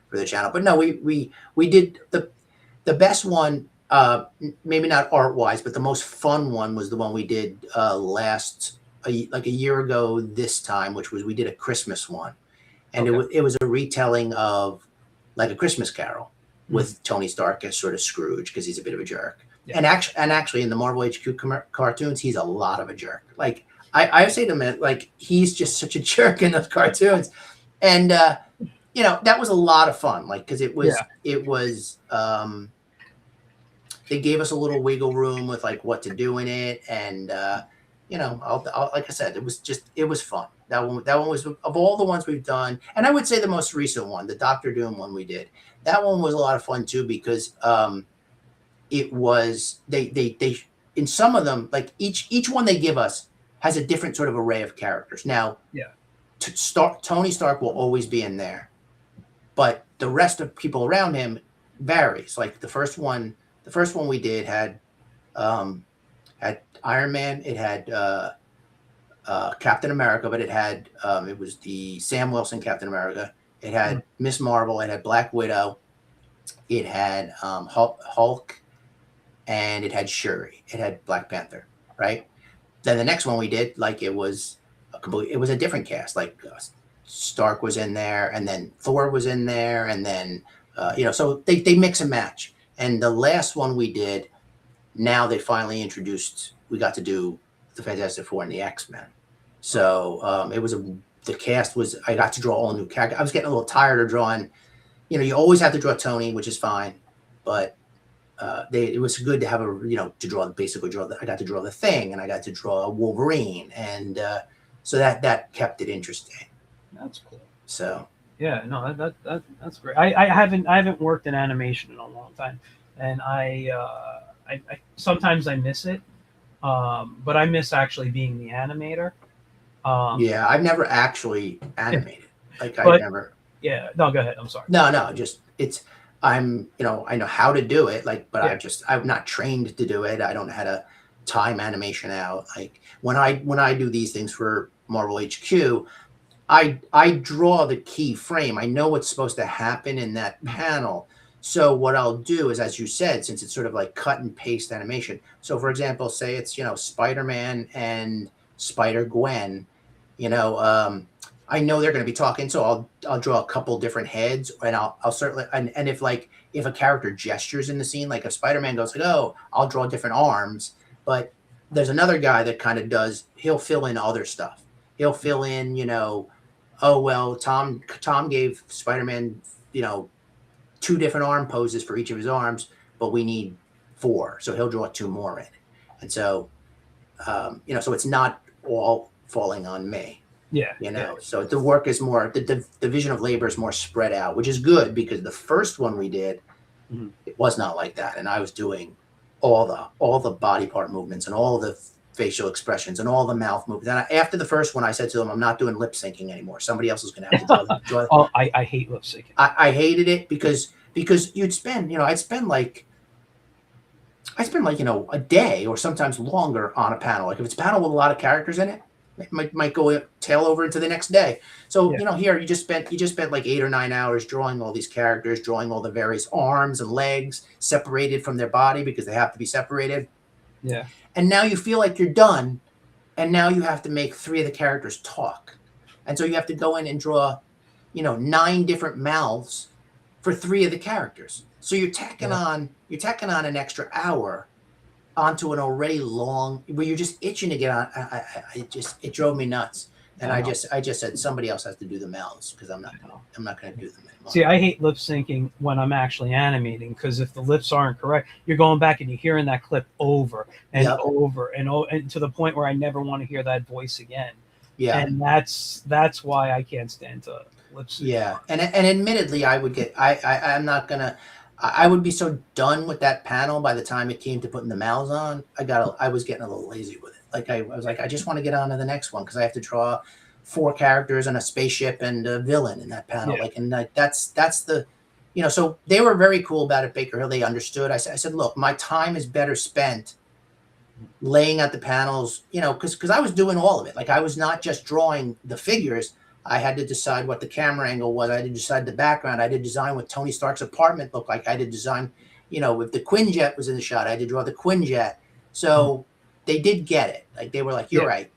for the channel. But no, we did the best one, maybe not art wise, but the most fun one was the one we did like a year ago this time, which was we did a Christmas one, and it was a retelling of like A Christmas Carol with Tony Stark as sort of Scrooge, because he's a bit of a jerk. And actually in the Marvel HQ cartoons, he's a lot of a jerk. Like I say to him, like, he's just such a jerk in those cartoons. And that was a lot of fun, like, because it was they gave us a little wiggle room with like what to do in it, and like I said, it was fun. That one was, of all the ones we've done, and I would say the most recent one, the Doctor Doom one we did, that one was a lot of fun too, because it was they in some of them, like each one they give us has a different sort of array of characters. Now, Tony Stark will always be in there, but the rest of people around him varies. Like the first one we did had Iron Man, it had Captain America, but it had it was the Sam Wilson Captain America. It had Miss Marvel, it had Black Widow, it had Hulk, and it had Shuri. It had Black Panther, right? Then the next one we did, like, it was a different cast. Like Stark was in there, and then Thor was in there, and then so they mix and match. And the last one we did, now they finally introduced. We got to do the Fantastic Four and the X-Men. So it was the cast was. I got to draw all new characters. I was getting a little tired of drawing. You always have to draw Tony, which is fine, but it was good to have to draw I got to draw the Thing, and I got to draw Wolverine, and so that kept it interesting. That's cool. So yeah, no, that's great. I haven't worked in animation in a long time, and I sometimes I miss it, but I miss actually being the animator. Yeah, I've never actually animated. I never. Yeah, no, go ahead. I'm sorry. No, just I know how to do it, but I'm not trained to do it. I don't know how to time animation out. Like when I do these things for Marvel HQ, I draw the key frame. I know what's supposed to happen in that panel. So what I'll do is, as you said, since it's sort of like cut and paste animation. So for example, say it's, Spider-Man and Spider-Gwen, I know they're going to be talking. So I'll draw a couple different heads, and I'll certainly, and if a character gestures in the scene, like if Spider-Man goes like, oh, I'll draw different arms, but there's another guy that kind of he'll fill in other stuff. He'll fill in, oh, well, Tom gave Spider-Man, 2 different arm poses for each of his arms, but we need 4. So he'll draw 2 more in. And so, so it's not all falling on me. Yeah. So the work is more, the division of labor is more spread out, which is good, because the first one we did, it was not like that. And I was doing all the body part movements and all the facial expressions and all the mouth movements. And after the first one, I said to them, I'm not doing lip syncing anymore. Somebody else is going to have to draw it. Oh, I hate lip syncing. I hated it because you'd spend, I'd spend like, a day or sometimes longer on a panel. Like if it's a panel with a lot of characters in it, it might go tail over into the next day. So, here you just spent like 8 or 9 hours drawing all these characters, drawing all the various arms and legs separated from their body because they have to be separated. Yeah. And now you feel like you're done, and now you have to make 3 of the characters talk. And so you have to go in and draw, 9 different mouths for 3 of the characters. So you're tacking on an extra hour onto an already long, where you're just itching to get on. It drove me nuts. And I just said somebody else has to do the mouths, because I'm not going to do them anymore. See, I hate lip syncing when I'm actually animating, because if the lips aren't correct, you're going back and you're hearing that clip over and over and to the point where I never want to hear that voice again. Yeah, and that's why I can't stand to lip sync. Yeah, and admittedly, I would get I'm not gonna. I would be so done with that panel by the time it came to putting the mouths on. I was getting a little lazy with it. Like I was like, I just want to get on to the next one, because I have to draw 4 characters and a spaceship and a villain in that panel. Yeah. That's the, so they were very cool about it, Baker Hill. They understood. I said, look, my time is better spent laying out the panels, because I was doing all of it. Like I was not just drawing the figures. I had to decide what the camera angle was. I had to decide the background. I had to design what Tony Stark's apartment looked like. I had to design, if the Quinjet was in the shot, I had to draw the Quinjet. So they did get it. Like they were like, you're right.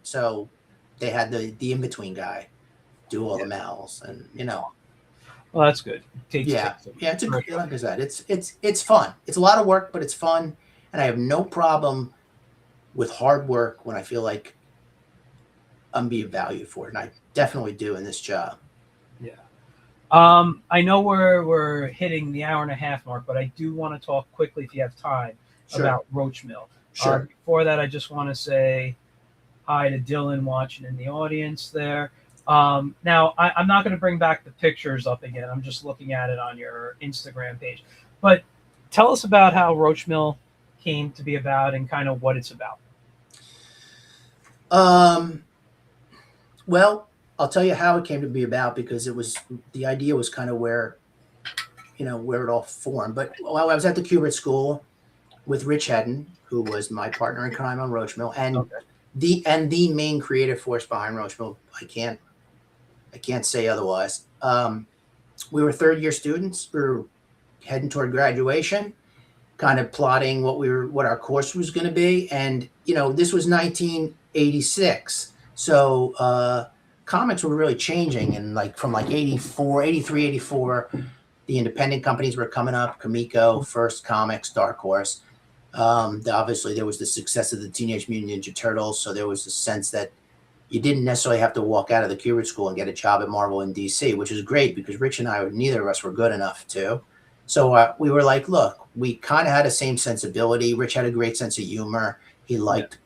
So they had the in-between guy do all the mouths, and Well, that's good. It's a good, like I said, it's fun. It's a lot of work, but it's fun, and I have no problem with hard work when I feel like I'm being valued for it, and I definitely do in this job. Yeah. I know we're hitting the hour and a half mark, but I do want to talk quickly, if you have time, about Roachmill. Sure. Before that, I just want to say hi to Dylan watching in the audience there. Now, I'm not going to bring back the pictures up again. I'm just looking at it on your Instagram page. But tell us about how Roachmill came to be about and kind of what it's about. Well, I'll tell you how it came to be about, because the idea was kind of where it all formed. But while I was at the Kubert school with Rich Hedden, who was my partner in crime on Roachmill, and the main creative force behind Roachmill, I can't say otherwise. We were 3rd-year students. We were heading toward graduation, kind of plotting what our course was going to be. And, this was 1986. So comics were really changing. And from 83, 84, the independent companies were coming up, Comico, First Comics, Dark Horse. Obviously, there was the success of the Teenage Mutant Ninja Turtles. So there was a sense that you didn't necessarily have to walk out of the Kubert school and get a job at Marvel in DC, which is great, because Rich and I, neither of us were good enough to. So we were like, look, we kind of had the same sensibility. Rich had a great sense of humor. He liked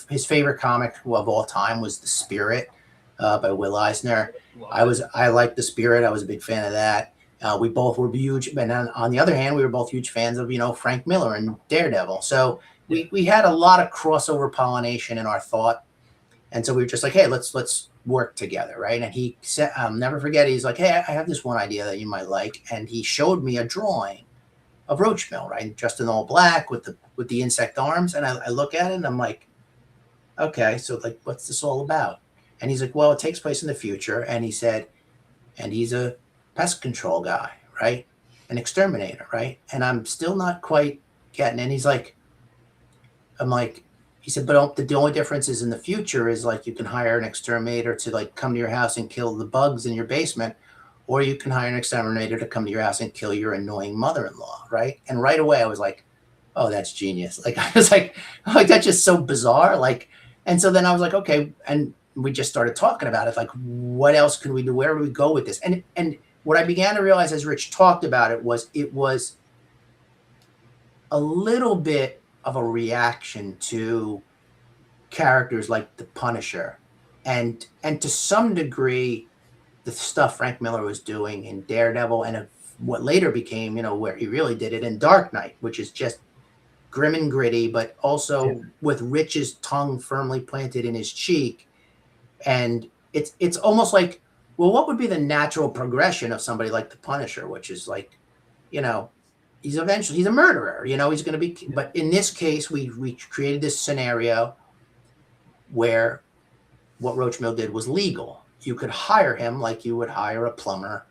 his favorite comic of all time was The Spirit by Will Eisner. I liked The Spirit. I was a big fan of that. We both were huge, but on the other hand, we were both huge fans of Frank Miller and Daredevil. So we had a lot of crossover pollination in our thought. And so we were just like, hey, let's work together, right? And he said, I'll never forget, he's like, hey, I have this one idea that you might like. And he showed me a drawing Roachmill, right? Dressed in all black with the insect arms. And I look at it and I'm like, okay, so like, what's this all about? And he's like, well, it takes place in the future. And he said, and he's a pest control guy, right? An exterminator, right? And I'm still not quite getting it. And he's like, I'm like, he said, but the only difference is in the future is like you can hire an exterminator to like come to your house and kill the bugs in your basement, or you can hire an exterminator to come to your house and kill your annoying mother-in-law, right? And right away I was like, oh, that's genius. Like I was like that's just so bizarre. Like, and so then I was like, okay, and we just started talking about it. Like, what else can we do? Where do we go with this? And what I began to realize as Rich talked about it was a little bit of a reaction to characters like the Punisher, and to some degree the stuff Frank Miller was doing in Daredevil, and what later became, where he really did it in Dark Knight, which is just grim and gritty, but also with Rich's tongue firmly planted in his cheek. And it's almost like, well, what would be the natural progression of somebody like the Punisher, which is like, he's a murderer, he's going to be, but in this case, we created this scenario where what Roachmill did was legal. You could hire him like you would hire a plumber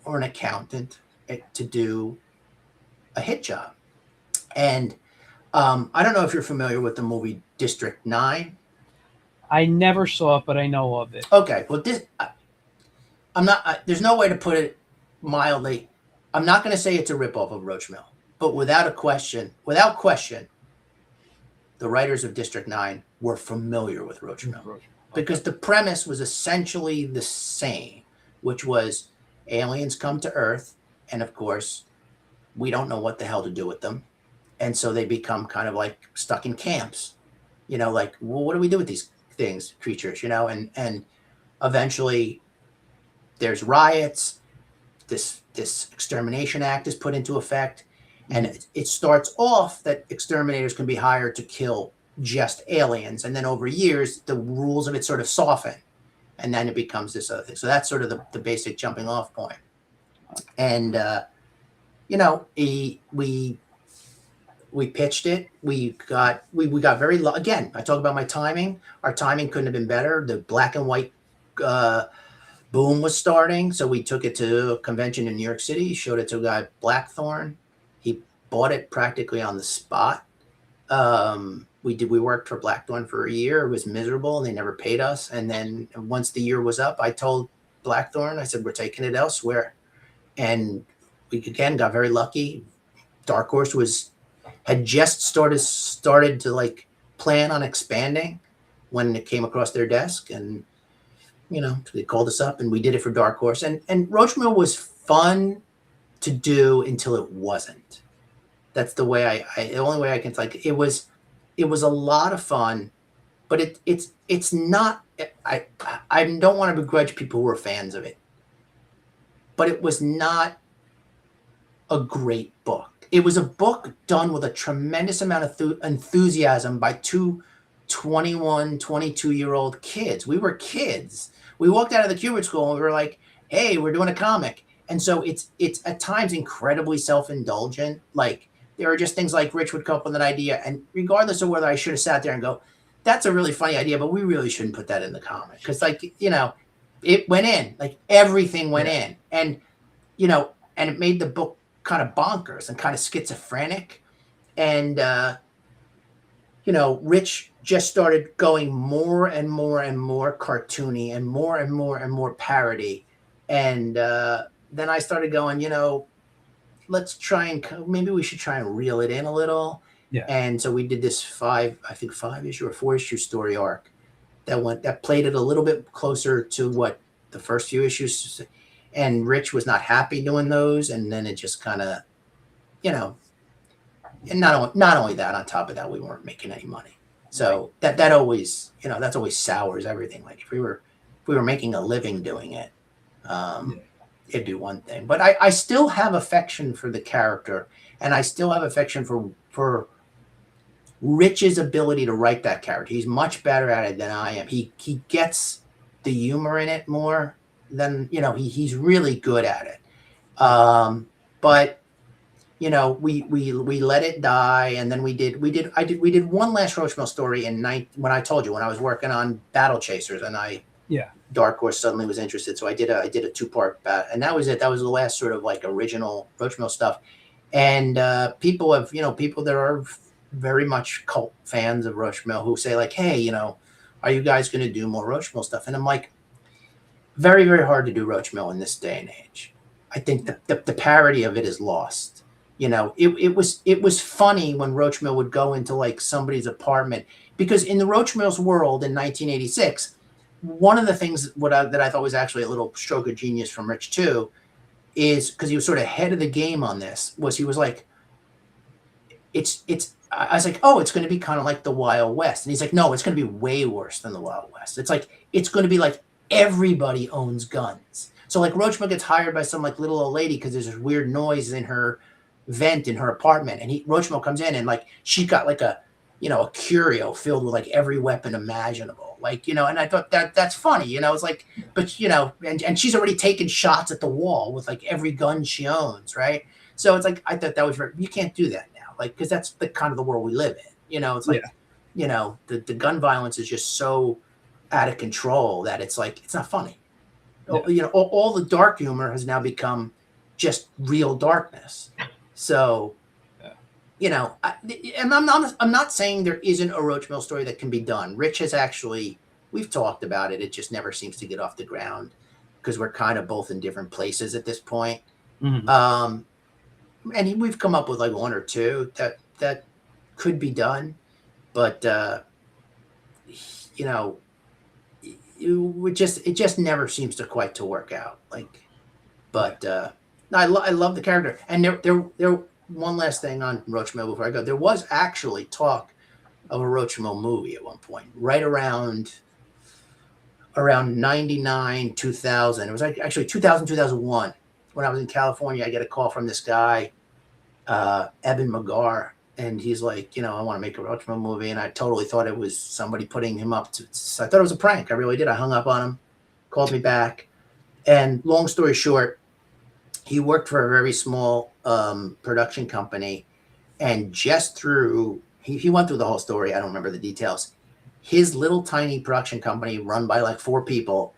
or an accountant to do a hit job. And I don't know if you're familiar with the movie District 9. I never saw it, but I know of it. Okay, well, I'm not. There's no way to put it mildly. I'm not going to say it's a ripoff of Roachmill, but without question, the writers of District 9 were familiar with Roachmill, because the premise was essentially the same, which was aliens come to Earth, and of course, we don't know what the hell to do with them, and so they become kind of like stuck in camps. Like, well, what do we do with these creatures? And eventually there's riots. This Extermination Act is put into effect, and it starts off that exterminators can be hired to kill just aliens, and then over years the rules of it sort of soften, and then it becomes this other thing. So that's sort of the basic jumping off point. And we pitched it. We got very again. I talk about my timing. Our timing couldn't have been better. The black and white boom was starting, so we took it to a convention in New York City. Showed it to a guy, Blackthorn. He bought it practically on the spot. We worked for Blackthorn for a year. It was miserable. They never paid us. And then once the year was up, I told Blackthorn, I said, we're taking it elsewhere. And we again got very lucky. Dark Horse had just started to like plan on expanding when it came across their desk, and they called us up and we did it for Dark Horse. And Roachmill was fun to do until it wasn't. That's the way the only way I can, like, it was a lot of fun, but it's not, I don't want to begrudge people who are fans of it, but it was not a great book. It was a book done with a tremendous amount of enthusiasm by two 21, 22-year-old kids. We were kids. We walked out of the Kubert school and we were like, hey, we're doing a comic. And so it's at times incredibly self-indulgent. Like, there are just things like Rich would come up with an idea, and regardless of whether I should have sat there and go, that's a really funny idea, but we really shouldn't put that in the comic. Because, like, it went in. Like, everything went in. And, and it made the book kind of bonkers and kind of schizophrenic. And, Rich just started going more and more and more cartoony and more and more and more parody. And then I started going, let's try and maybe we should try and reel it in a little. Yeah. And so we did this 5-issue or 4-issue story arc that played it a little bit closer to what the first few issues. And Rich was not happy doing those. And then it just kind of, and not only that, on top of that, we weren't making any money. So that always, that's always sours everything. Like, if we were making a living doing it, it'd be one thing. But I still have affection for the character, and I still have affection for Rich's ability to write that character. He's much better at it than I am. He gets the humor in it more than, he's really good at it. But we let it die, and then we did one last Roachmill story when I told you, when I was working on Battle Chasers, and Dark Horse suddenly was interested, so I did a 2-part and that was it. That was the last sort of like original Roachmill stuff. And people that are very much cult fans of Roachmill who say like, hey, are you guys going to do more Roachmill stuff? And I'm like, very, very hard to do Roachmill in this day and age. I think the parody of it is lost. It was funny when Roachmill would go into like somebody's apartment, because in the Roachmill's world in 1986, one of the things that I thought was actually a little stroke of genius from Rich too, is because he was sort of ahead of the game on this, was he was like, I was like, oh, it's going to be kind of like the Wild West. And he's like, no, it's going to be way worse than the Wild West. It's like, it's going to be like everybody owns guns. So like Roachmill gets hired by some like little old lady because there's this weird noise in her vent in her apartment, and Roachmill comes in, and like she's got like a curio filled with like every weapon imaginable, like, and I thought that's funny, it's like, but and she's already taken shots at the wall with like every gun she owns, right? So it's like, I thought that was you can't do that now, like, because that's the kind of the world we live in, it's like, the gun violence is just so out of control that it's like, it's not funny. All the dark humor has now become just real darkness. So, and I'm not saying there isn't a Roachmill story that can be done. Rich has actually, we've talked about it. It just never seems to get off the ground because we're kind of both in different places at this point. Mm-hmm. And we've come up with like one or two that could be done, but it just never seems to quite to work out. Like, but I love the character. And there one last thing on Roachmill before I go. There was actually talk of a Roachmill movie at one point, right around 99, 2000. It was actually 2000, 2001. When I was in California, I get a call from this guy, Eben Magar, and he's like, I want to make a Roachmill movie. And I totally thought it was somebody putting him up so I thought it was a prank. I really did. I hung up on him, called me back. And long story short, he worked for a very small production company, and just through, he went through the whole story. I don't remember the details. His little tiny production company run by like 4 people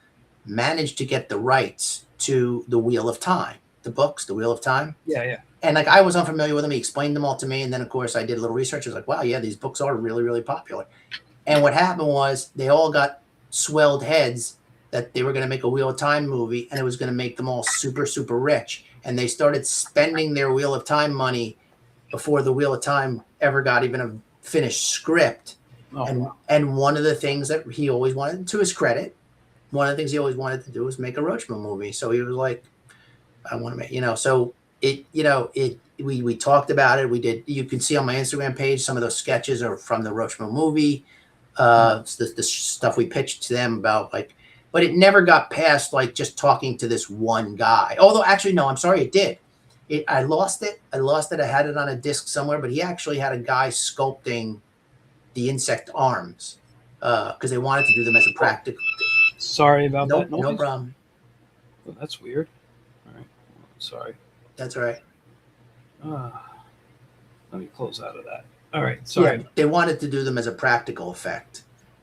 managed to get the rights to The Wheel of Time, the books, The Wheel of Time. Yeah. And like, I was unfamiliar with them. He explained them all to me. And then of course I did a little research. I was like, wow, yeah, these books are really, really popular. And what happened was they all got swelled heads that they were going to make a Wheel of Time movie, and it was going to make them all super, super rich. And they started spending their Wheel of Time money before the Wheel of Time ever got even a finished script. And one of the things that he always wanted, to his credit, one of the things he always wanted to do was make a Roachmill movie. So he was like, I want to make, so we talked about it. We did, you can see on my Instagram page, some of those sketches are from the Roachmill movie. The stuff we pitched to them about like, but it never got past like just talking to this one guy. Although actually, no, I'm sorry, it did. I lost it. I had it on a disc somewhere, but he actually had a guy sculpting the insect arms because they wanted to do them as a practical. Sorry about that. No problem. Oh, that's weird. All right. Sorry. That's all right. Let me close out of that. All right. Sorry. Yeah, they wanted to do them as a practical effect,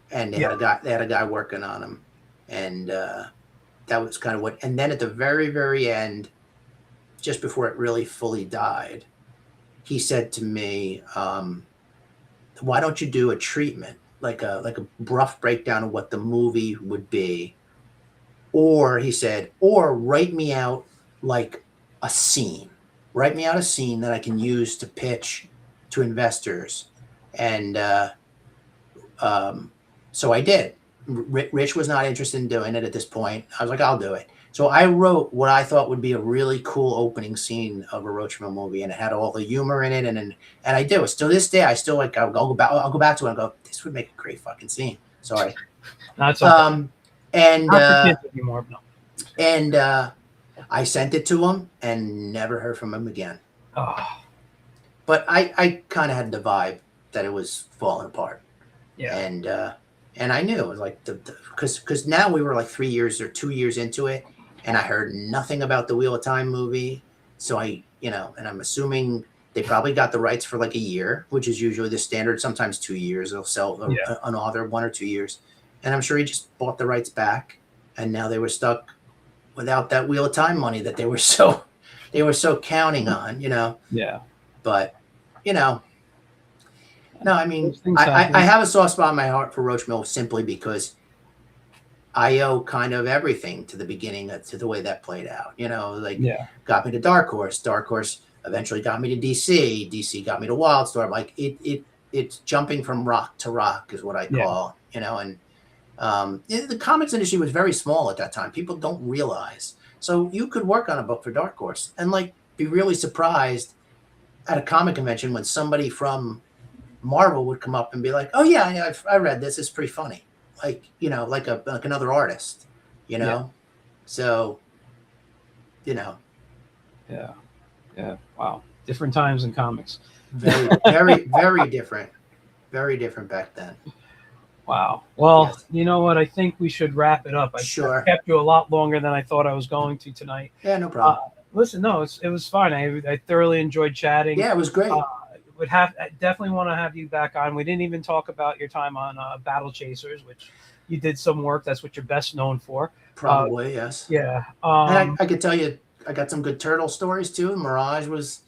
and they had a guy working on them. And that was kind of what, and then at the very, very end, just before it really fully died, he said to me, why don't you do a treatment, like a rough breakdown of what the movie would be? Or he said, or write me out like a scene. Write me out a scene that I can use to pitch to investors. And so I did. Rich was not interested in doing it at this point. I was like, I'll do it. So I wrote what I thought would be a really cool opening scene of a Roachmill movie, and it had all the humor in it, and I do it. Still this day, I still like I'll go back to it and go, this would make a great fucking scene. Sorry. That's okay. And not for kids anymore, no. And I sent it to him and never heard from him again. Oh. But I kind of had the vibe that it was falling apart. Yeah. And I knew it was like because now we were like 3 years or 2 years into it, and I heard nothing about the Wheel of Time movie. So I you know, and I'm assuming they probably got the rights for like a year, which is usually the standard. Sometimes 2 years they'll sell an author, 1 or 2 years, and I'm sure he just bought the rights back, and now they were stuck without that Wheel of Time money that they were so counting on, you know. Yeah. But you know, no, I mean, I have a soft spot in my heart for Roachmill simply because I owe kind of everything to the beginning, to the way that played out. You know, like got me to Dark Horse. Dark Horse eventually got me to DC. DC got me to Wildstorm. Like it's jumping from rock to rock is what I call, you know. And the comics industry was very small at that time. People don't realize. So you could work on a book for Dark Horse and like be really surprised at a comic convention when somebody from Marvel would come up and be like, "Oh yeah, I read this. It's pretty funny." Like, you know, like another artist, you know? Yeah. So, you know. Yeah. Yeah. Wow. Different times in comics. Very, very, very different. Very different back then. Wow. Well, you know what? I think we should wrap it up. I kept you a lot longer than I thought I was going to tonight. Yeah, no problem. Listen, no, it was fun. I thoroughly enjoyed chatting. Yeah, it was great. I definitely want to have you back on. We didn't even talk about your time on Battle Chasers, which you did some work. That's what you're best known for. Probably, yes. Yeah. And I could tell you, I got some good turtle stories too. Mirage was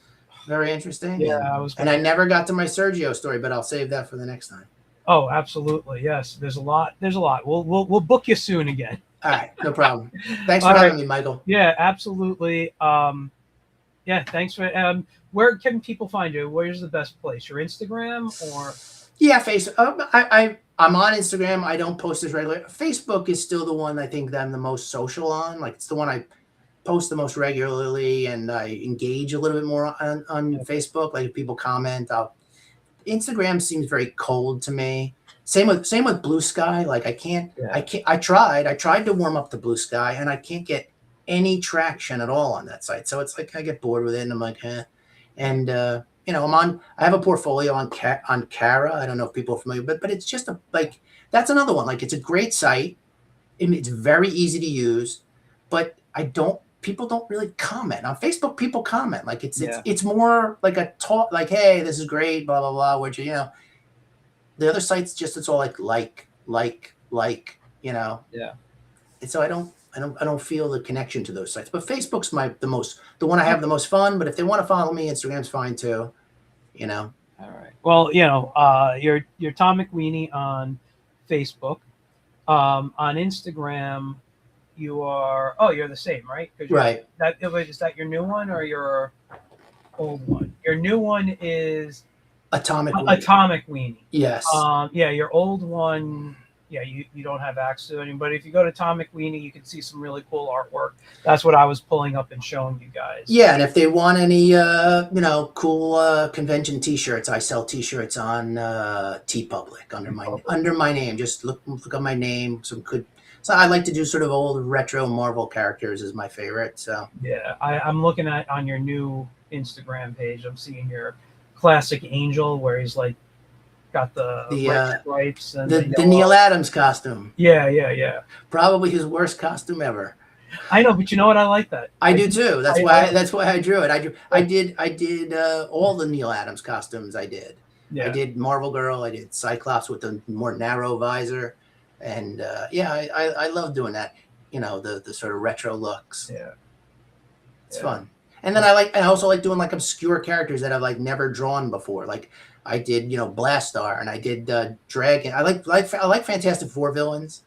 very interesting. Yeah, and I never got to my Sergio story, but I'll save that for the next time. Oh, absolutely, yes. There's a lot. We'll book you soon again. All right, no problem. Thanks for having me, Michael. Yeah, absolutely. Yeah, thanks for. Where can people find you? Where's the best place? Your Instagram or? Yeah, Facebook. I'm on Instagram. I don't post as regularly. Facebook is still the one I think that I'm the most social on. Like it's the one I post the most regularly, and I engage a little bit more on Facebook. Like if people comment, Instagram seems very cold to me. Same with Blue Sky. Like I tried to warm up to Blue Sky, and I can't get any traction at all on that site. So it's like I get bored with it, and I'm like, eh. And you know, I have a portfolio on Cara. I don't know if people are familiar, but it's just that's another one. Like it's a great site. It's very easy to use, but people don't really comment on Facebook. People comment like it's more like a talk, like, hey, this is great, blah blah blah. Which, you know, the other sites it's all like, you know. Yeah. And so I don't feel the connection to those sites. But Facebook's the one I have the most fun. But if they want to follow me, Instagram's fine too. You know. All right. Well, you know, you're Tom McWeeney on Facebook. On Instagram, you're the same, right? Right. Is that your new one or your old one? Your new one is Atomic Weenie. Yes. Yeah, your old one. Yeah, you don't have access to it. But if you go to Tom McWeeney, you can see some really cool artwork. That's what I was pulling up and showing you guys. Yeah, and if they want any cool convention T-shirts, I sell T-shirts on TeePublic under my name. Just look up my name. So I like to do sort of old retro Marvel characters is my favorite. So yeah, I'm looking at on your new Instagram page. I'm seeing your classic Angel where he's like got the red stripes and the Neil Adams costume. Yeah. Probably his worst costume ever. I know, but you know what? I like that. I do too. That's why I drew it. I did all the Neil Adams costumes. I did. Yeah. I did Marvel Girl. I did Cyclops with the more narrow visor, and I love doing that. You know, the sort of retro looks. Yeah. It's fun. And then I also like doing like obscure characters that I've like never drawn before. Like I did, you know, Blastar, and I did Dragon. I like Fantastic Four villains.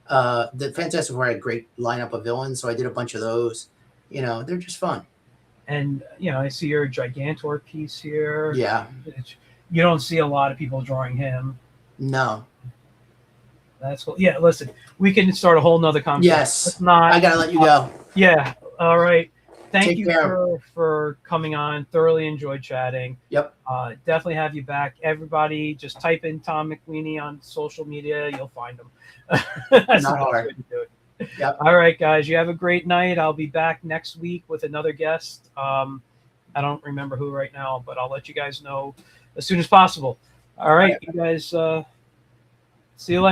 The Fantastic Four had a great lineup of villains, so I did a bunch of those. You know, they're just fun. And you know, I see your Gigantor piece here. Yeah. You don't see a lot of people drawing him. No. That's cool. Yeah, listen, we can start a whole nother conversation. Yes. I gotta let you go. Yeah. All right. Thank you for coming on. Thoroughly enjoyed chatting. Yep. Definitely have you back. Everybody, just type in Tom McWeeney on social media. You'll find him. That's not hard to do it. Yep. All right, guys. You have a great night. I'll be back next week with another guest. I don't remember who right now, but I'll let you guys know as soon as possible. All right, you guys. See you later.